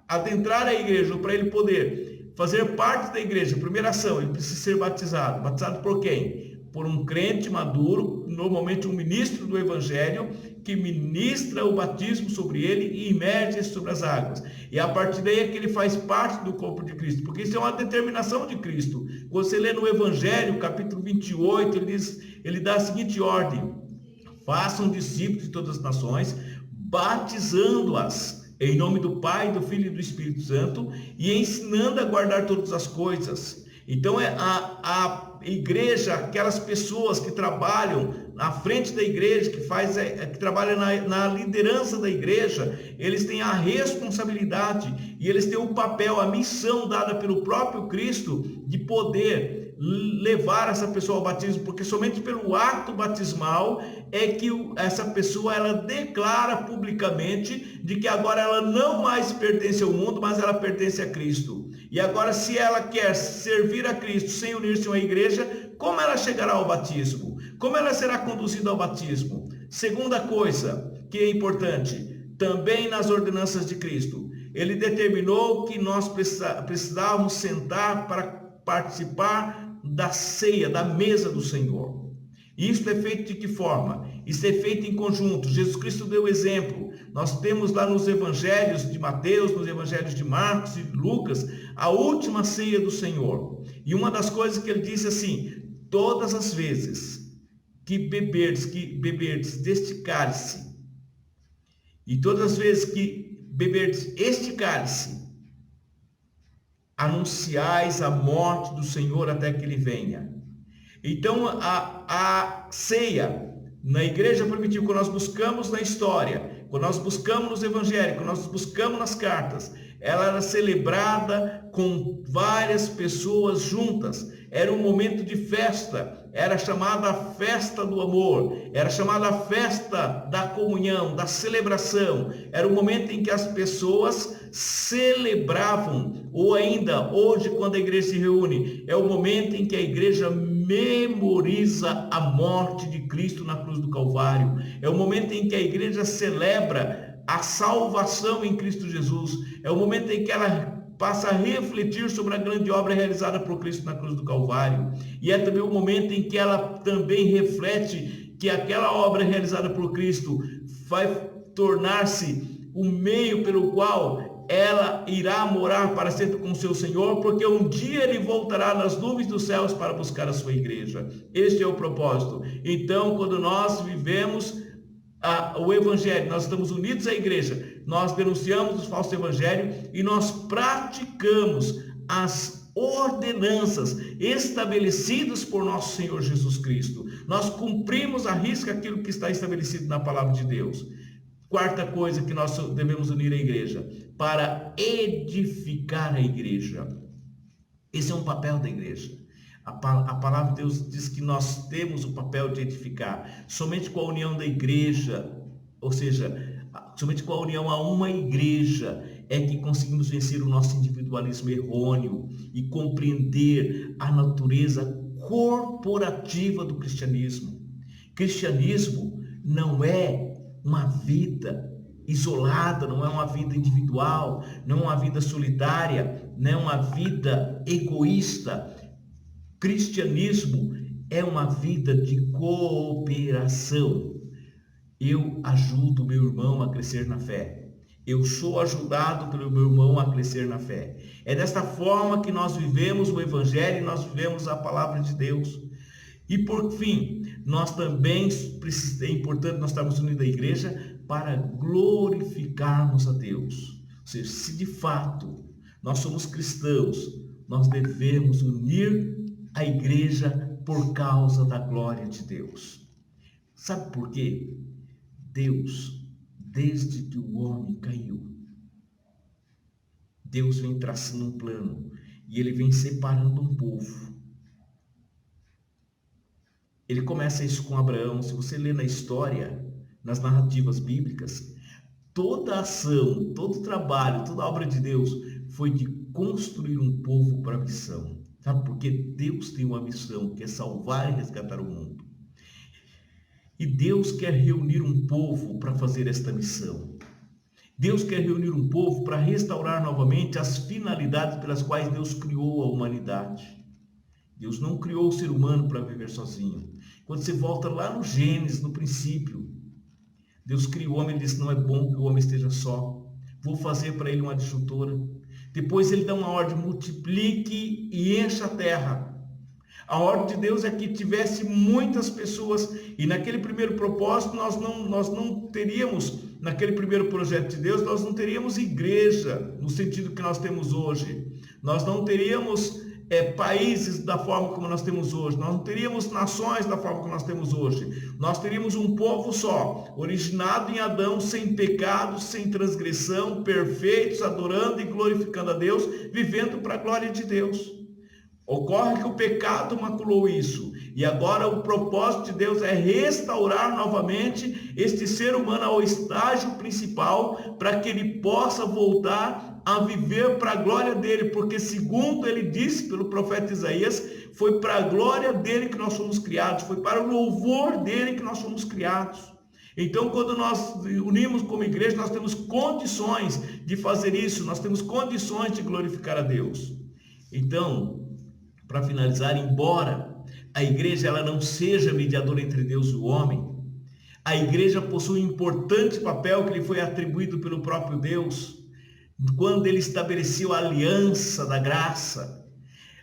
adentrar a igreja, para ele poder fazer parte da igreja, a primeira ação, ele precisa ser batizado. Batizado por quem? Por um crente maduro, normalmente um ministro do Evangelho, que ministra o batismo sobre ele e imerge sobre as águas. E a partir daí é que ele faz parte do corpo de Cristo, porque isso é uma determinação de Cristo. Quando você lê no Evangelho, capítulo 28, ele dá a seguinte ordem: façam discípulos de todas as nações, batizando-as em nome do Pai, do Filho e do Espírito Santo, e ensinando a guardar todas as coisas. Então a igreja, aquelas pessoas que trabalham na frente da igreja, que trabalham na liderança da igreja, eles têm a responsabilidade e eles têm o papel, a missão dada pelo próprio Cristo de poder levar essa pessoa ao batismo, porque somente pelo ato batismal é que essa pessoa ela declara publicamente de que agora ela não mais pertence ao mundo, mas ela pertence a Cristo. E agora, se ela quer servir a Cristo sem unir-se a uma igreja, como ela chegará ao batismo? Como ela será conduzida ao batismo? Segunda coisa que é importante, também nas ordenanças de Cristo, ele determinou que nós precisávamos sentar para participar da ceia, da mesa do Senhor. E isso é feito de que forma? Isso é feito em conjunto. Jesus Cristo deu exemplo. Nós temos lá nos evangelhos de Mateus, nos evangelhos de Marcos e de Lucas, a última ceia do Senhor. E uma das coisas que ele disse assim: todas as vezes que beberdes deste cálice, e todas as vezes que beberdes este cálice, anunciais a morte do Senhor até que ele venha. Então a ceia na igreja primitiva, quando nós buscamos na história, quando nós buscamos nos evangelhos, quando nós buscamos nas cartas, ela era celebrada com várias pessoas juntas. Era um momento de festa, era chamada a festa do amor, era chamada a festa da comunhão, da celebração. Era o momento em que as pessoas celebravam, ou ainda hoje, quando a igreja se reúne, é o momento em que a igreja memoriza a morte de Cristo na cruz do Calvário. É o momento em que a igreja celebra a salvação em Cristo Jesus. É o momento em que ela passa a refletir sobre a grande obra realizada por Cristo na cruz do Calvário. E é também o momento em que ela também reflete que aquela obra realizada por Cristo vai tornar-se o meio pelo qual ela irá morar para sempre com o seu Senhor, porque um dia ele voltará nas nuvens dos céus para buscar a sua igreja. Este é o propósito. Então, quando nós vivemos o evangelho, nós estamos unidos à igreja, nós denunciamos os falsos evangelhos e nós praticamos as ordenanças estabelecidas por nosso Senhor Jesus Cristo. Nós cumprimos à risca aquilo que está estabelecido na palavra de Deus. Quarta coisa que nós devemos unir a igreja, para edificar a igreja. Esse é um papel da igreja. A palavra de Deus diz que nós temos o papel de edificar. Somente com a união da igreja, ou seja, somente com a união a uma igreja, é que conseguimos vencer o nosso individualismo errôneo e compreender a natureza corporativa do cristianismo. Cristianismo não é uma vida isolada, não é uma vida individual, não é uma vida solitária, não é uma vida egoísta. Cristianismo é uma vida de cooperação. Eu ajudo meu irmão a crescer na fé. Eu sou ajudado pelo meu irmão a crescer na fé. É desta forma que nós vivemos o Evangelho e nós vivemos a palavra de Deus. E por fim, nós também é importante nós estarmos unidos à igreja para glorificarmos a Deus. Ou seja, se de fato nós somos cristãos, nós devemos unir a igreja por causa da glória de Deus. Sabe por quê? Deus, desde que o homem caiu, Deus vem traçando um plano e ele vem separando um povo. Ele começa isso com Abraão. Se você lê na história, nas narrativas bíblicas, toda a ação, todo o trabalho, toda a obra de Deus foi de construir um povo para a missão. Sabe por quê? Deus tem uma missão, que é salvar e resgatar o mundo. E Deus quer reunir um povo para fazer esta missão. Deus quer reunir um povo para restaurar novamente as finalidades pelas quais Deus criou a humanidade. Deus não criou o ser humano para viver sozinho. Quando você volta lá no Gênesis, no princípio, Deus criou o homem e disse: não é bom que o homem esteja só. Vou fazer para ele uma adjutora. Depois ele dá uma ordem: multiplique e encha a terra. A ordem de Deus é que tivesse muitas pessoas. E naquele primeiro propósito nós não teríamos, naquele primeiro projeto de Deus, nós não teríamos igreja no sentido que nós temos hoje. Nós não teríamos países da forma como nós temos hoje. Nós não teríamos nações da forma como nós temos hoje. Nós teríamos um povo só, originado em Adão, sem pecado, sem transgressão, perfeitos, adorando e glorificando a Deus, vivendo para a glória de Deus. Ocorre que o pecado maculou isso. E agora o propósito de Deus é restaurar novamente este ser humano ao estágio principal, para que ele possa voltar a viver para a glória dele, porque segundo ele disse pelo profeta Isaías, foi para a glória dele que nós fomos criados, foi para o louvor dele que nós fomos criados. Então, quando nós unimos como igreja, nós temos condições de fazer isso, nós temos condições de glorificar a Deus. Então, para finalizar, embora a igreja ela não seja mediadora entre Deus e o homem, a igreja possui um importante papel que lhe foi atribuído pelo próprio Deus, quando ele estabeleceu a aliança da graça.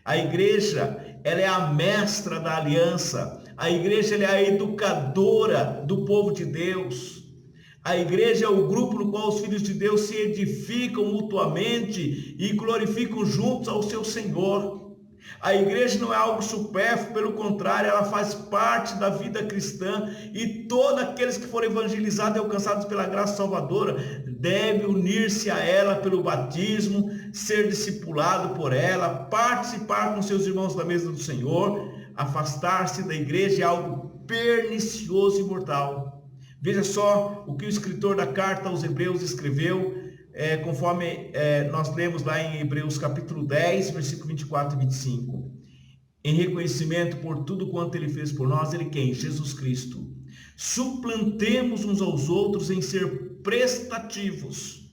A igreja, ela é a mestra da aliança. A igreja, ela é a educadora do povo de Deus. A igreja é o grupo no qual os filhos de Deus se edificam mutuamente e glorificam juntos ao seu Senhor. A igreja não é algo supérfluo, pelo contrário, ela faz parte da vida cristã, e todos aqueles que forem evangelizados e alcançados pela graça salvadora devem unir-se a ela pelo batismo, ser discipulado por ela, participar com seus irmãos da mesa do Senhor. Afastar-se da igreja é algo pernicioso e mortal. Veja só o que o escritor da carta aos Hebreus escreveu, conforme nós lemos lá em Hebreus capítulo 10, versículo 24 e 25. Em reconhecimento por tudo quanto ele fez por nós, ele quem? Jesus Cristo. Suplantemos uns aos outros em ser prestativos.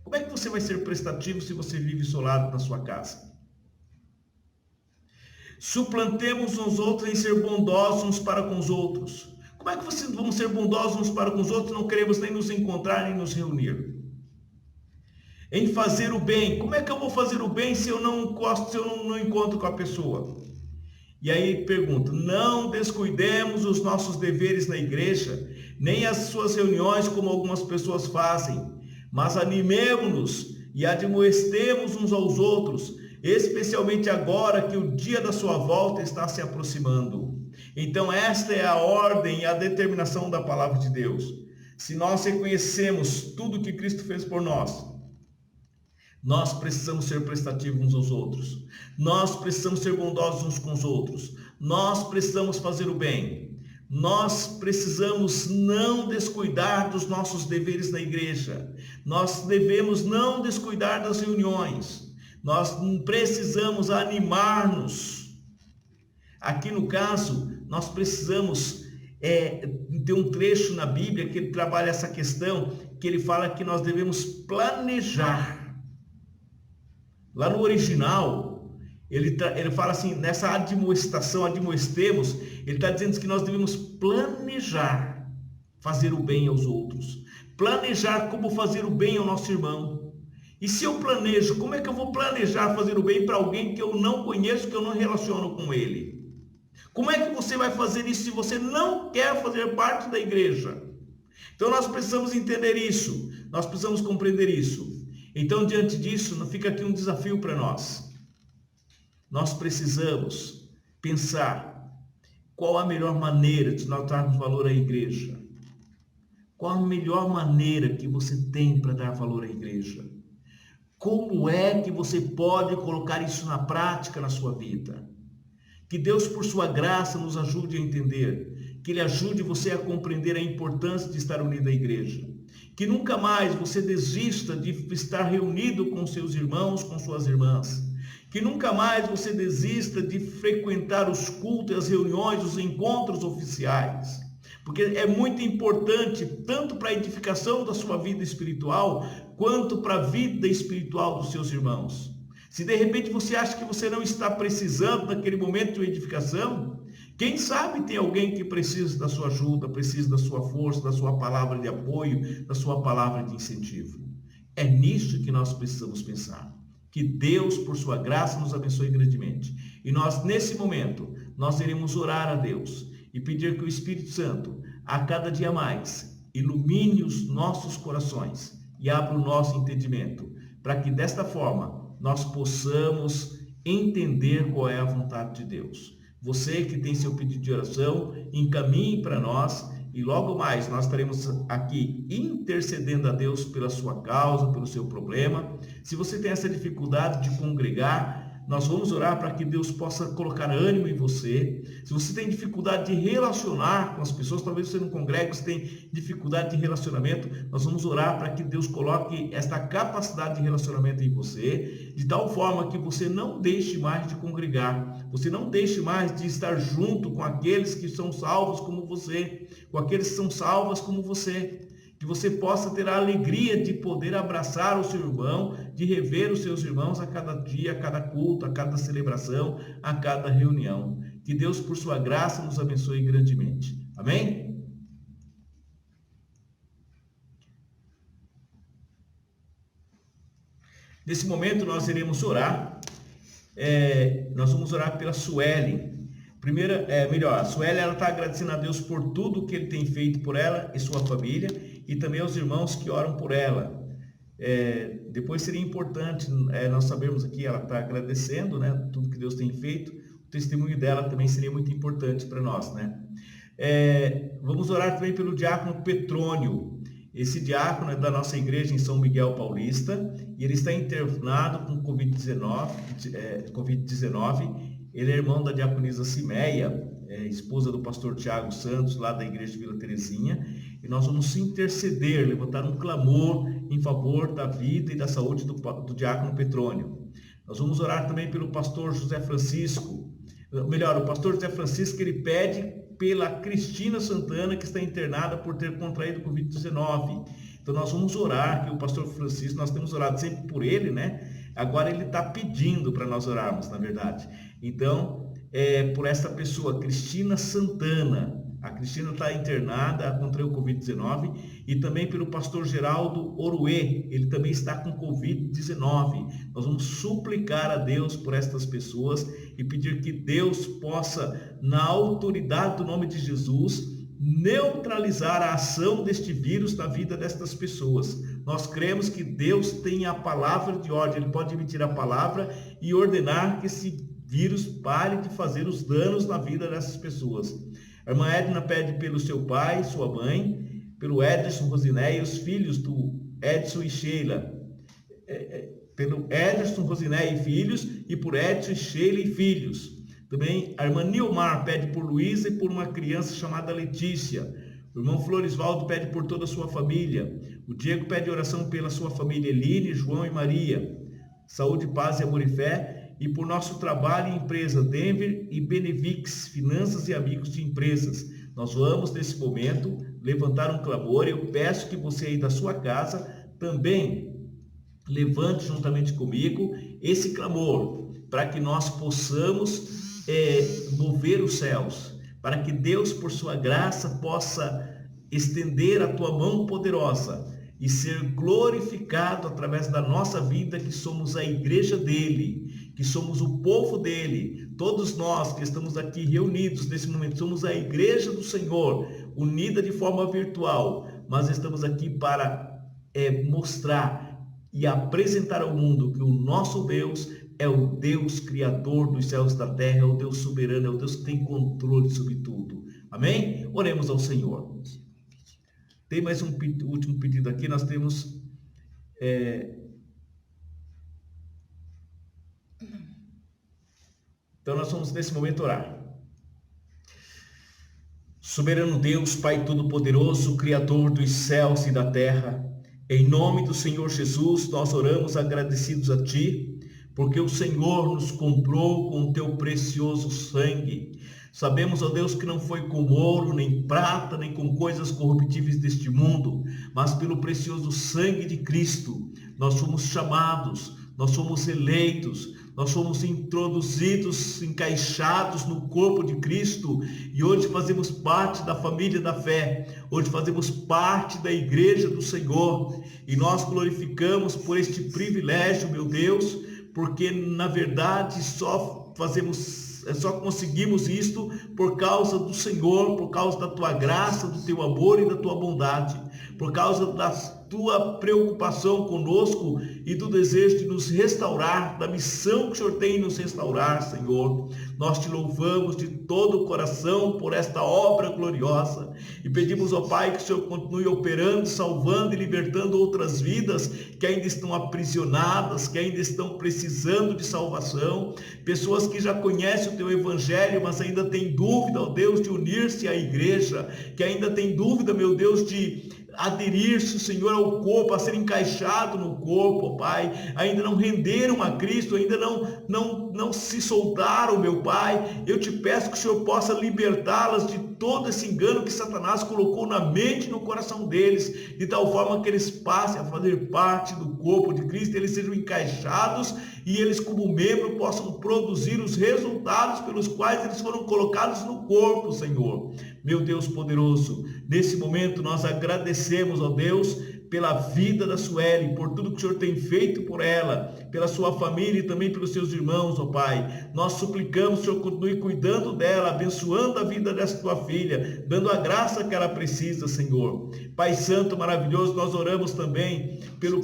Como é que você vai ser prestativo se você vive isolado na sua casa? Suplantemos uns aos outros em ser bondosos uns para com os outros. Como é que vocês vão ser bondosos uns para com os outros? Não queremos nem nos encontrar, nem nos reunir. Em fazer o bem. Como é que eu vou fazer o bem se eu não encontro com a pessoa? E aí pergunto: não descuidemos os nossos deveres na igreja, nem as suas reuniões como algumas pessoas fazem, mas animemo-nos e admoestemos uns aos outros, especialmente agora que o dia da sua volta está se aproximando. Então esta é a ordem e a determinação da palavra de Deus. Se nós reconhecemos tudo que Cristo fez por nós, nós precisamos ser prestativos uns aos outros. Nós precisamos ser bondosos uns com os outros. Nós precisamos fazer o bem. Nós precisamos não descuidar dos nossos deveres na igreja. Nós devemos não descuidar das reuniões. Nós precisamos animar-nos. Aqui no caso, nós precisamos ter um trecho na Bíblia que ele trabalha essa questão, que ele fala que nós devemos planejar. Lá no original, ele fala assim, nessa admoestação, admoestemos, ele está dizendo que nós devemos planejar fazer o bem aos outros, planejar como fazer o bem ao nosso irmão. E se eu planejo, como é que eu vou planejar fazer o bem para alguém que eu não conheço, que eu não relaciono com ele? Como é que você vai fazer isso se você não quer fazer parte da igreja? Então nós precisamos entender isso, nós precisamos compreender isso. Então, diante disso, não fica aqui um desafio para nós. Nós precisamos pensar qual a melhor maneira de nós darmos valor à igreja. Qual a melhor maneira que você tem para dar valor à igreja? Como é que você pode colocar isso na prática na sua vida? Que Deus, por sua graça, nos ajude a entender. Que Ele ajude você a compreender a importância de estar unido à igreja. Que nunca mais você desista de estar reunido com seus irmãos, com suas irmãs. Que nunca mais você desista de frequentar os cultos, as reuniões, os encontros oficiais. Porque é muito importante, tanto para a edificação da sua vida espiritual, quanto para a vida espiritual dos seus irmãos. Se de repente você acha que você não está precisando naquele momento de edificação, quem sabe tem alguém que precisa da sua ajuda, precisa da sua força, da sua palavra de apoio, da sua palavra de incentivo. É nisso que nós precisamos pensar. Que Deus, por sua graça, nos abençoe grandemente. E nós, nesse momento, nós iremos orar a Deus e pedir que o Espírito Santo, a cada dia mais, ilumine os nossos corações e abra o nosso entendimento, para que desta forma nós possamos entender qual é a vontade de Deus. Você que tem seu pedido de oração, encaminhe para nós e logo mais nós estaremos aqui intercedendo a Deus pela sua causa, pelo seu problema. Se você tem essa dificuldade de congregar, nós vamos orar para que Deus possa colocar ânimo em você. Se você tem dificuldade de relacionar com as pessoas, talvez você não congregue, você tem dificuldade de relacionamento, nós vamos orar para que Deus coloque esta capacidade de relacionamento em você, de tal forma que você não deixe mais de congregar, você não deixe mais de estar junto com aqueles que são salvos como você, com aqueles que são salvas como você. Que você possa ter a alegria de poder abraçar o seu irmão, de rever os seus irmãos a cada dia, a cada culto, a cada celebração, a cada reunião. Que Deus, por sua graça, nos abençoe grandemente. Amém? Nesse momento nós iremos orar. Nós vamos orar pela Sueli. A Sueli está agradecendo a Deus por tudo que Ele tem feito por ela e sua família, e também aos irmãos que oram por ela. Depois seria importante nós sabermos aqui, ela está agradecendo, né, tudo que Deus tem feito, o testemunho dela também seria muito importante para nós, né? Vamos orar também pelo diácono Petrônio. Esse diácono é da nossa igreja em São Miguel Paulista, e ele está internado com Covid-19. Ele é irmão da diaconisa Cimeia, esposa do pastor Tiago Santos, lá da igreja de Vila Terezinha, e nós vamos interceder, levantar um clamor em favor da vida e da saúde do diácono Petrônio. Nós vamos orar também pelo pastor José Francisco. O pastor José Francisco, ele pede pela Cristina Santana, que está internada por ter contraído Covid-19. Então nós vamos orar, que o pastor Francisco, nós temos orado sempre por ele, né? Agora ele está pedindo para nós orarmos, na verdade. Então, por essa pessoa, Cristina Santana. A Cristina está internada, contraiu Covid-19, e também pelo pastor Geraldo Oruê, ele também está com Covid-19. Nós vamos suplicar a Deus por estas pessoas e pedir que Deus possa, na autoridade do nome de Jesus, neutralizar a ação deste vírus na vida destas pessoas. Nós cremos que Deus tem a palavra de ordem, Ele pode emitir a palavra e ordenar que esse vírus pare de fazer os danos na vida dessas pessoas. A irmã Edna pede pelo seu pai, sua mãe, pelo Ederson, Rosiné e os filhos do Edson e Sheila. Pelo Ederson, Rosiné e filhos, e por Edson, Sheila e filhos. Também a irmã Nilmar pede por Luísa e por uma criança chamada Letícia. O irmão Florisvaldo pede por toda a sua família. O Diego pede oração pela sua família Eline, João e Maria. Saúde, paz e amor e fé. E por nosso trabalho e empresa Denver e Benevix, finanças e amigos de empresas. Nós vamos, nesse momento, levantar um clamor. Eu peço que você aí da sua casa também levante juntamente comigo esse clamor, para que nós possamos mover os céus, para que Deus, por sua graça, possa estender a tua mão poderosa e ser glorificado através da nossa vida, que somos a igreja dele, que somos o povo dele. Todos nós que estamos aqui reunidos nesse momento, somos a igreja do Senhor, unida de forma virtual, mas estamos aqui para mostrar e apresentar ao mundo que o nosso Deus é o Deus criador dos céus e da terra, é o Deus soberano, é o Deus que tem controle sobre tudo. Amém? Oremos ao Senhor. Tem mais um último pedido aqui. Nós temos então nós vamos nesse momento orar. Soberano Deus, Pai Todo-Poderoso, Criador dos céus e da terra, em nome do Senhor Jesus, nós oramos agradecidos a Ti, porque o Senhor nos comprou com o Teu precioso sangue. Sabemos, ó Deus, que não foi com ouro, nem prata, nem com coisas corruptíveis deste mundo, mas pelo precioso sangue de Cristo, nós fomos chamados, nós fomos eleitos, nós fomos introduzidos, encaixados no corpo de Cristo, e hoje fazemos parte da família da fé, hoje fazemos parte da igreja do Senhor, e nós glorificamos por este privilégio, meu Deus, porque na verdade só conseguimos isto por causa do Senhor, por causa da Tua graça, do Teu amor e da Tua bondade, por causa da Tua preocupação conosco e do desejo de nos restaurar, da missão que o Senhor tem em nos restaurar, Senhor. Nós Te louvamos de todo o coração por esta obra gloriosa e pedimos ao Pai que o Senhor continue operando, salvando e libertando outras vidas que ainda estão aprisionadas, que ainda estão precisando de salvação, pessoas que já conhecem o Teu Evangelho, mas ainda têm dúvida, ó Deus, de unir-se à igreja, que ainda têm dúvida, meu Deus, de aderir-se, Senhor, ao corpo, a ser encaixado no corpo, ó Pai, ainda não renderam a Cristo, ainda não se soltaram, meu Pai. Eu te peço que o Senhor possa libertá-las de todo esse engano que Satanás colocou na mente e no coração deles, de tal forma que eles passem a fazer parte do corpo de Cristo, eles sejam encaixados e eles, como membro, possam produzir os resultados pelos quais eles foram colocados no corpo, Senhor. Meu Deus poderoso, nesse momento nós agradecemos, ó Deus, pela vida da Sueli, por tudo que o Senhor tem feito por ela, pela sua família e também pelos seus irmãos, ó Pai. Nós suplicamos que o Senhor continue cuidando dela, abençoando a vida dessa tua filha, dando a graça que ela precisa, Senhor. Pai Santo, maravilhoso, nós oramos também pelo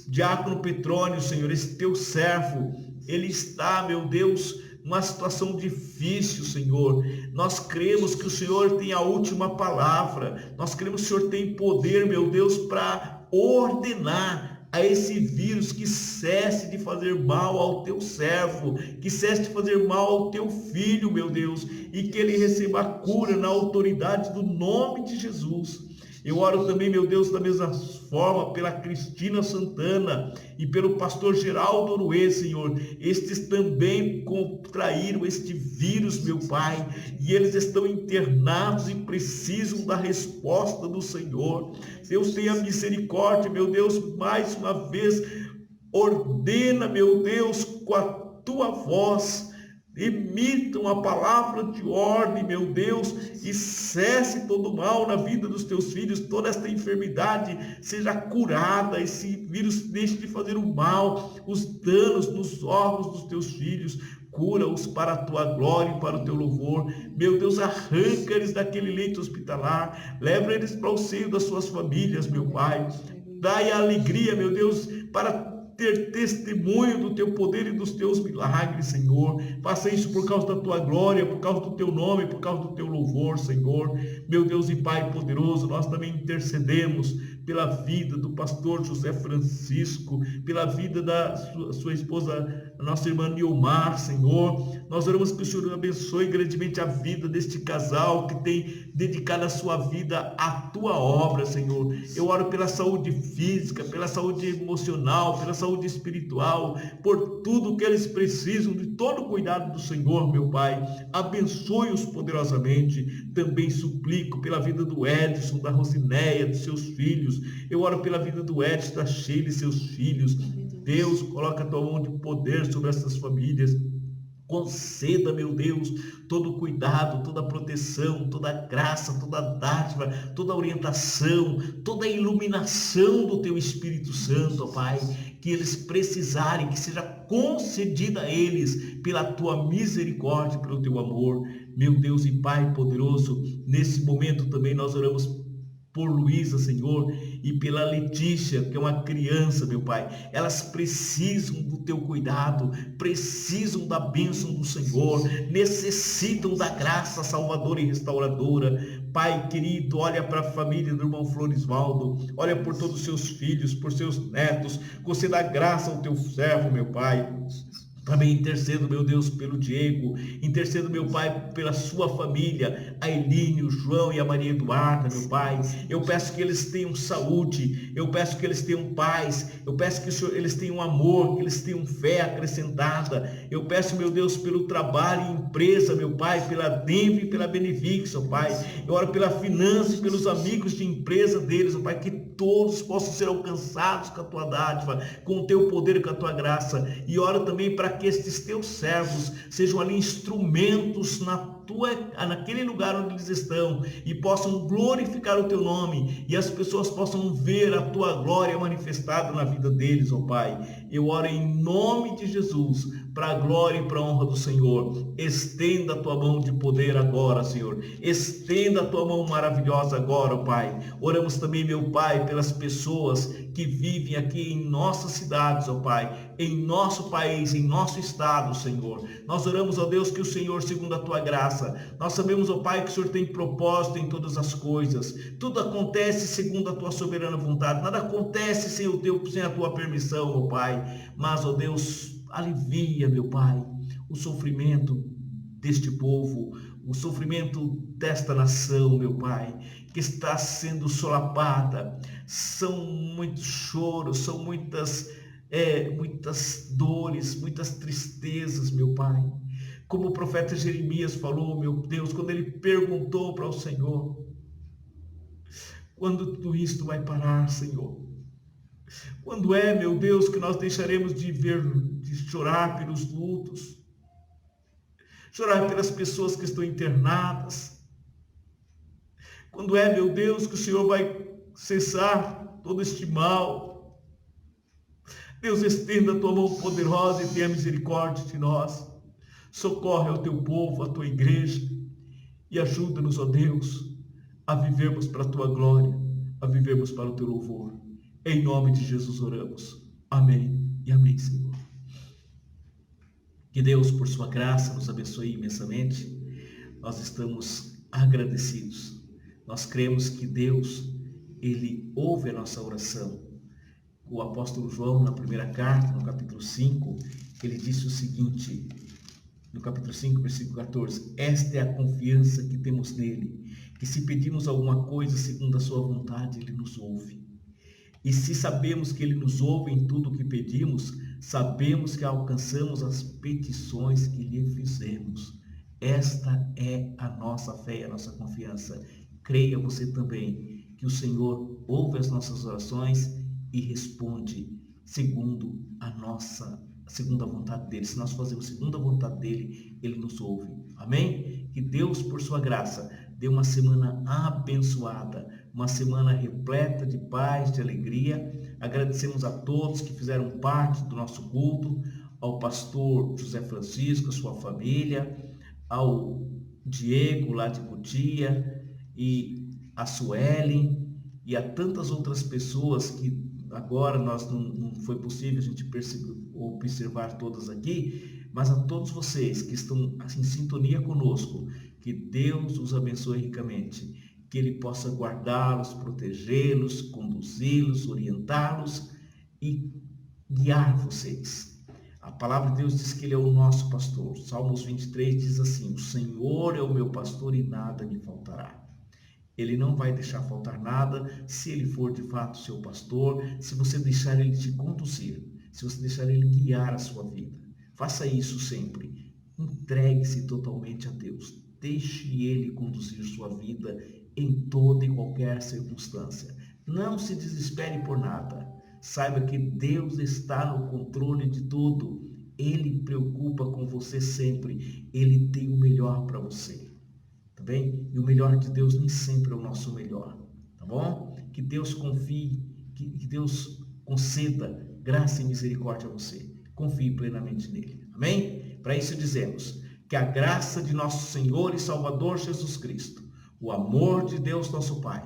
diácono Petrônio, Senhor, esse teu servo. Ele está, meu Deus, uma situação difícil, Senhor. Nós cremos que o Senhor tem a última palavra. Nós cremos que o Senhor tem poder, meu Deus, para ordenar a esse vírus que cesse de fazer mal ao teu servo, que cesse de fazer mal ao teu filho, meu Deus, e que ele receba a cura na autoridade do nome de Jesus. Eu oro também, meu Deus, da mesma forma pela Cristina Santana e pelo pastor Geraldo Oruê, Senhor. Estes também contraíram este vírus, meu Pai, e eles estão internados e precisam da resposta do Senhor. Deus, tenha misericórdia, meu Deus, mais uma vez, ordena, meu Deus, com a tua voz, emitam a palavra de ordem, meu Deus, e cesse todo o mal na vida dos teus filhos, toda esta enfermidade seja curada, esse vírus deixe de fazer o mal, os danos nos órgãos dos teus filhos, cura-os para a tua glória e para o teu louvor. Meu Deus, arranca eles daquele leito hospitalar, leva eles para o seio das suas famílias, meu Pai, dai a alegria, meu Deus, para ter testemunho do teu poder e dos teus milagres, Senhor. Faça isso por causa da tua glória, por causa do teu nome, por causa do teu louvor, Senhor. Meu Deus e Pai poderoso, nós também intercedemos pela vida do pastor José Francisco, pela vida da sua esposa, a nossa irmã Nilmar, Senhor. Nós oramos que o Senhor abençoe grandemente a vida deste casal que tem dedicado a sua vida à tua obra, Senhor. Eu oro pela saúde física, pela saúde emocional, pela saúde espiritual, por tudo que eles precisam, de todo o cuidado do Senhor, meu Pai. Abençoe-os poderosamente. Também suplico pela vida do Edson, da Rosinéia, dos seus filhos. Eu oro pela vida do Edson, da Sheila e seus filhos. Deus, coloca a tua mão de poder sobre essas famílias. Conceda, meu Deus, todo o cuidado, toda a proteção, toda a graça, toda a dádiva, toda a orientação, toda a iluminação do Teu Espírito Santo, ó Pai, que eles precisarem, que seja concedida a eles pela Tua misericórdia, pelo Teu amor. Meu Deus e Pai poderoso, nesse momento também nós oramos por Luísa, Senhor, e pela Letícia, que é uma criança, meu Pai. Elas precisam do Teu cuidado, precisam da bênção do Senhor, necessitam da graça salvadora e restauradora. Pai querido, olha para a família do irmão Florisvaldo, olha por todos os seus filhos, por seus netos, conceda graça ao Teu servo, meu Pai. Também intercedo, meu Deus, pelo Diego, intercedo, meu Pai, pela sua família, a Eline, o João e a Maria Eduarda, meu Pai. Eu peço que eles tenham saúde, eu peço que eles tenham paz, eu peço que eles tenham amor, que eles tenham fé acrescentada. Eu peço, meu Deus, pelo trabalho e empresa, meu Pai, pela Denve e pela Benevix, ó Pai. Eu oro pela finança e pelos amigos de empresa deles, ó Pai, que todos possam ser alcançados com a Tua dádiva, com o Teu poder e com a Tua graça. E oro também para que estes Teus servos sejam ali instrumentos naquele lugar onde eles estão e possam glorificar o Teu nome e as pessoas possam ver a Tua glória manifestada na vida deles, ó Pai. Eu oro em nome de Jesus, para a glória e para a honra do Senhor. Estenda a Tua mão de poder agora, Senhor. Estenda a Tua mão maravilhosa agora, ó Pai. Oramos também, meu Pai, pelas pessoas que vivem aqui em nossas cidades, ó Pai, em nosso país, em nosso estado, Senhor. Nós oramos, ó Deus, que o Senhor, segundo a Tua graça, nós sabemos, ó Pai, que o Senhor tem propósito em todas as coisas. Tudo acontece segundo a Tua soberana vontade. Nada acontece sem a Tua permissão, ó Pai. Mas, ó Deus, alivia, meu Pai, o sofrimento deste povo, o sofrimento desta nação, meu Pai, que está sendo solapada. São muitos choros, são muitas dores, muitas tristezas, meu Pai. Como o profeta Jeremias falou, meu Deus, quando ele perguntou para o Senhor: quando tudo isto vai parar, Senhor? Quando meu Deus, que nós deixaremos de chorar pelos lutos, chorar pelas pessoas que estão internadas? Quando meu Deus, que o Senhor vai cessar todo este mal? Deus, estenda a Tua mão poderosa e tenha misericórdia de nós. Socorre ao Teu povo, a Tua igreja, e ajuda-nos, ó Deus, a vivermos para a Tua glória, a vivermos para o Teu louvor. Em nome de Jesus oramos. Amém e amém, Senhor. Que Deus, por Sua graça, nos abençoe imensamente. Nós estamos agradecidos. Nós cremos que Deus, Ele ouve a nossa oração. O apóstolo João, na primeira carta, no capítulo 5, ele disse o seguinte, no capítulo 5, versículo 14: esta é a confiança que temos nele, que se pedimos alguma coisa segundo a Sua vontade, Ele nos ouve. E se sabemos que Ele nos ouve em tudo o que pedimos, sabemos que alcançamos as petições que lhe fizemos. Esta é a nossa fé, a nossa confiança. Creia você também que o Senhor ouve as nossas orações e responde segundo a vontade dele. Se nós fazemos segundo a vontade dele, ele nos ouve. Amém? Que Deus, por Sua graça, dê uma semana abençoada, uma semana repleta de paz, de alegria. Agradecemos a todos que fizeram parte do nosso culto, ao pastor José Francisco, a sua família, ao Diego lá de Cotia, e a Suelen, e a tantas outras pessoas que agora não foi possível a gente observar todas aqui, mas a todos vocês que estão em sintonia conosco, que Deus os abençoe ricamente, que Ele possa guardá-los, protegê-los, conduzi-los, orientá-los e guiar vocês. A palavra de Deus diz que Ele é o nosso pastor. Salmos 23 diz assim: o Senhor é o meu pastor e nada me faltará. Ele não vai deixar faltar nada se Ele for de fato seu pastor, se você deixar Ele te conduzir, se você deixar Ele guiar a sua vida. Faça isso sempre. Entregue-se totalmente a Deus. Deixe Ele conduzir sua vida em toda e qualquer circunstância. Não se desespere por nada. Saiba que Deus está no controle de tudo. Ele preocupa com você sempre. Ele tem o melhor para você. Tá bem? E o melhor de Deus nem sempre é o nosso melhor. Tá bom? Que Deus confie, que Deus conceda graça e misericórdia a você. Confie plenamente nele. Amém? Para isso dizemos que a graça de nosso Senhor e Salvador Jesus Cristo, o amor de Deus nosso Pai,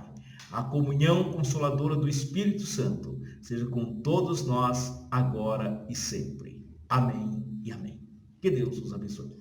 a comunhão consoladora do Espírito Santo, seja com todos nós, agora e sempre. Amém e amém. Que Deus os abençoe.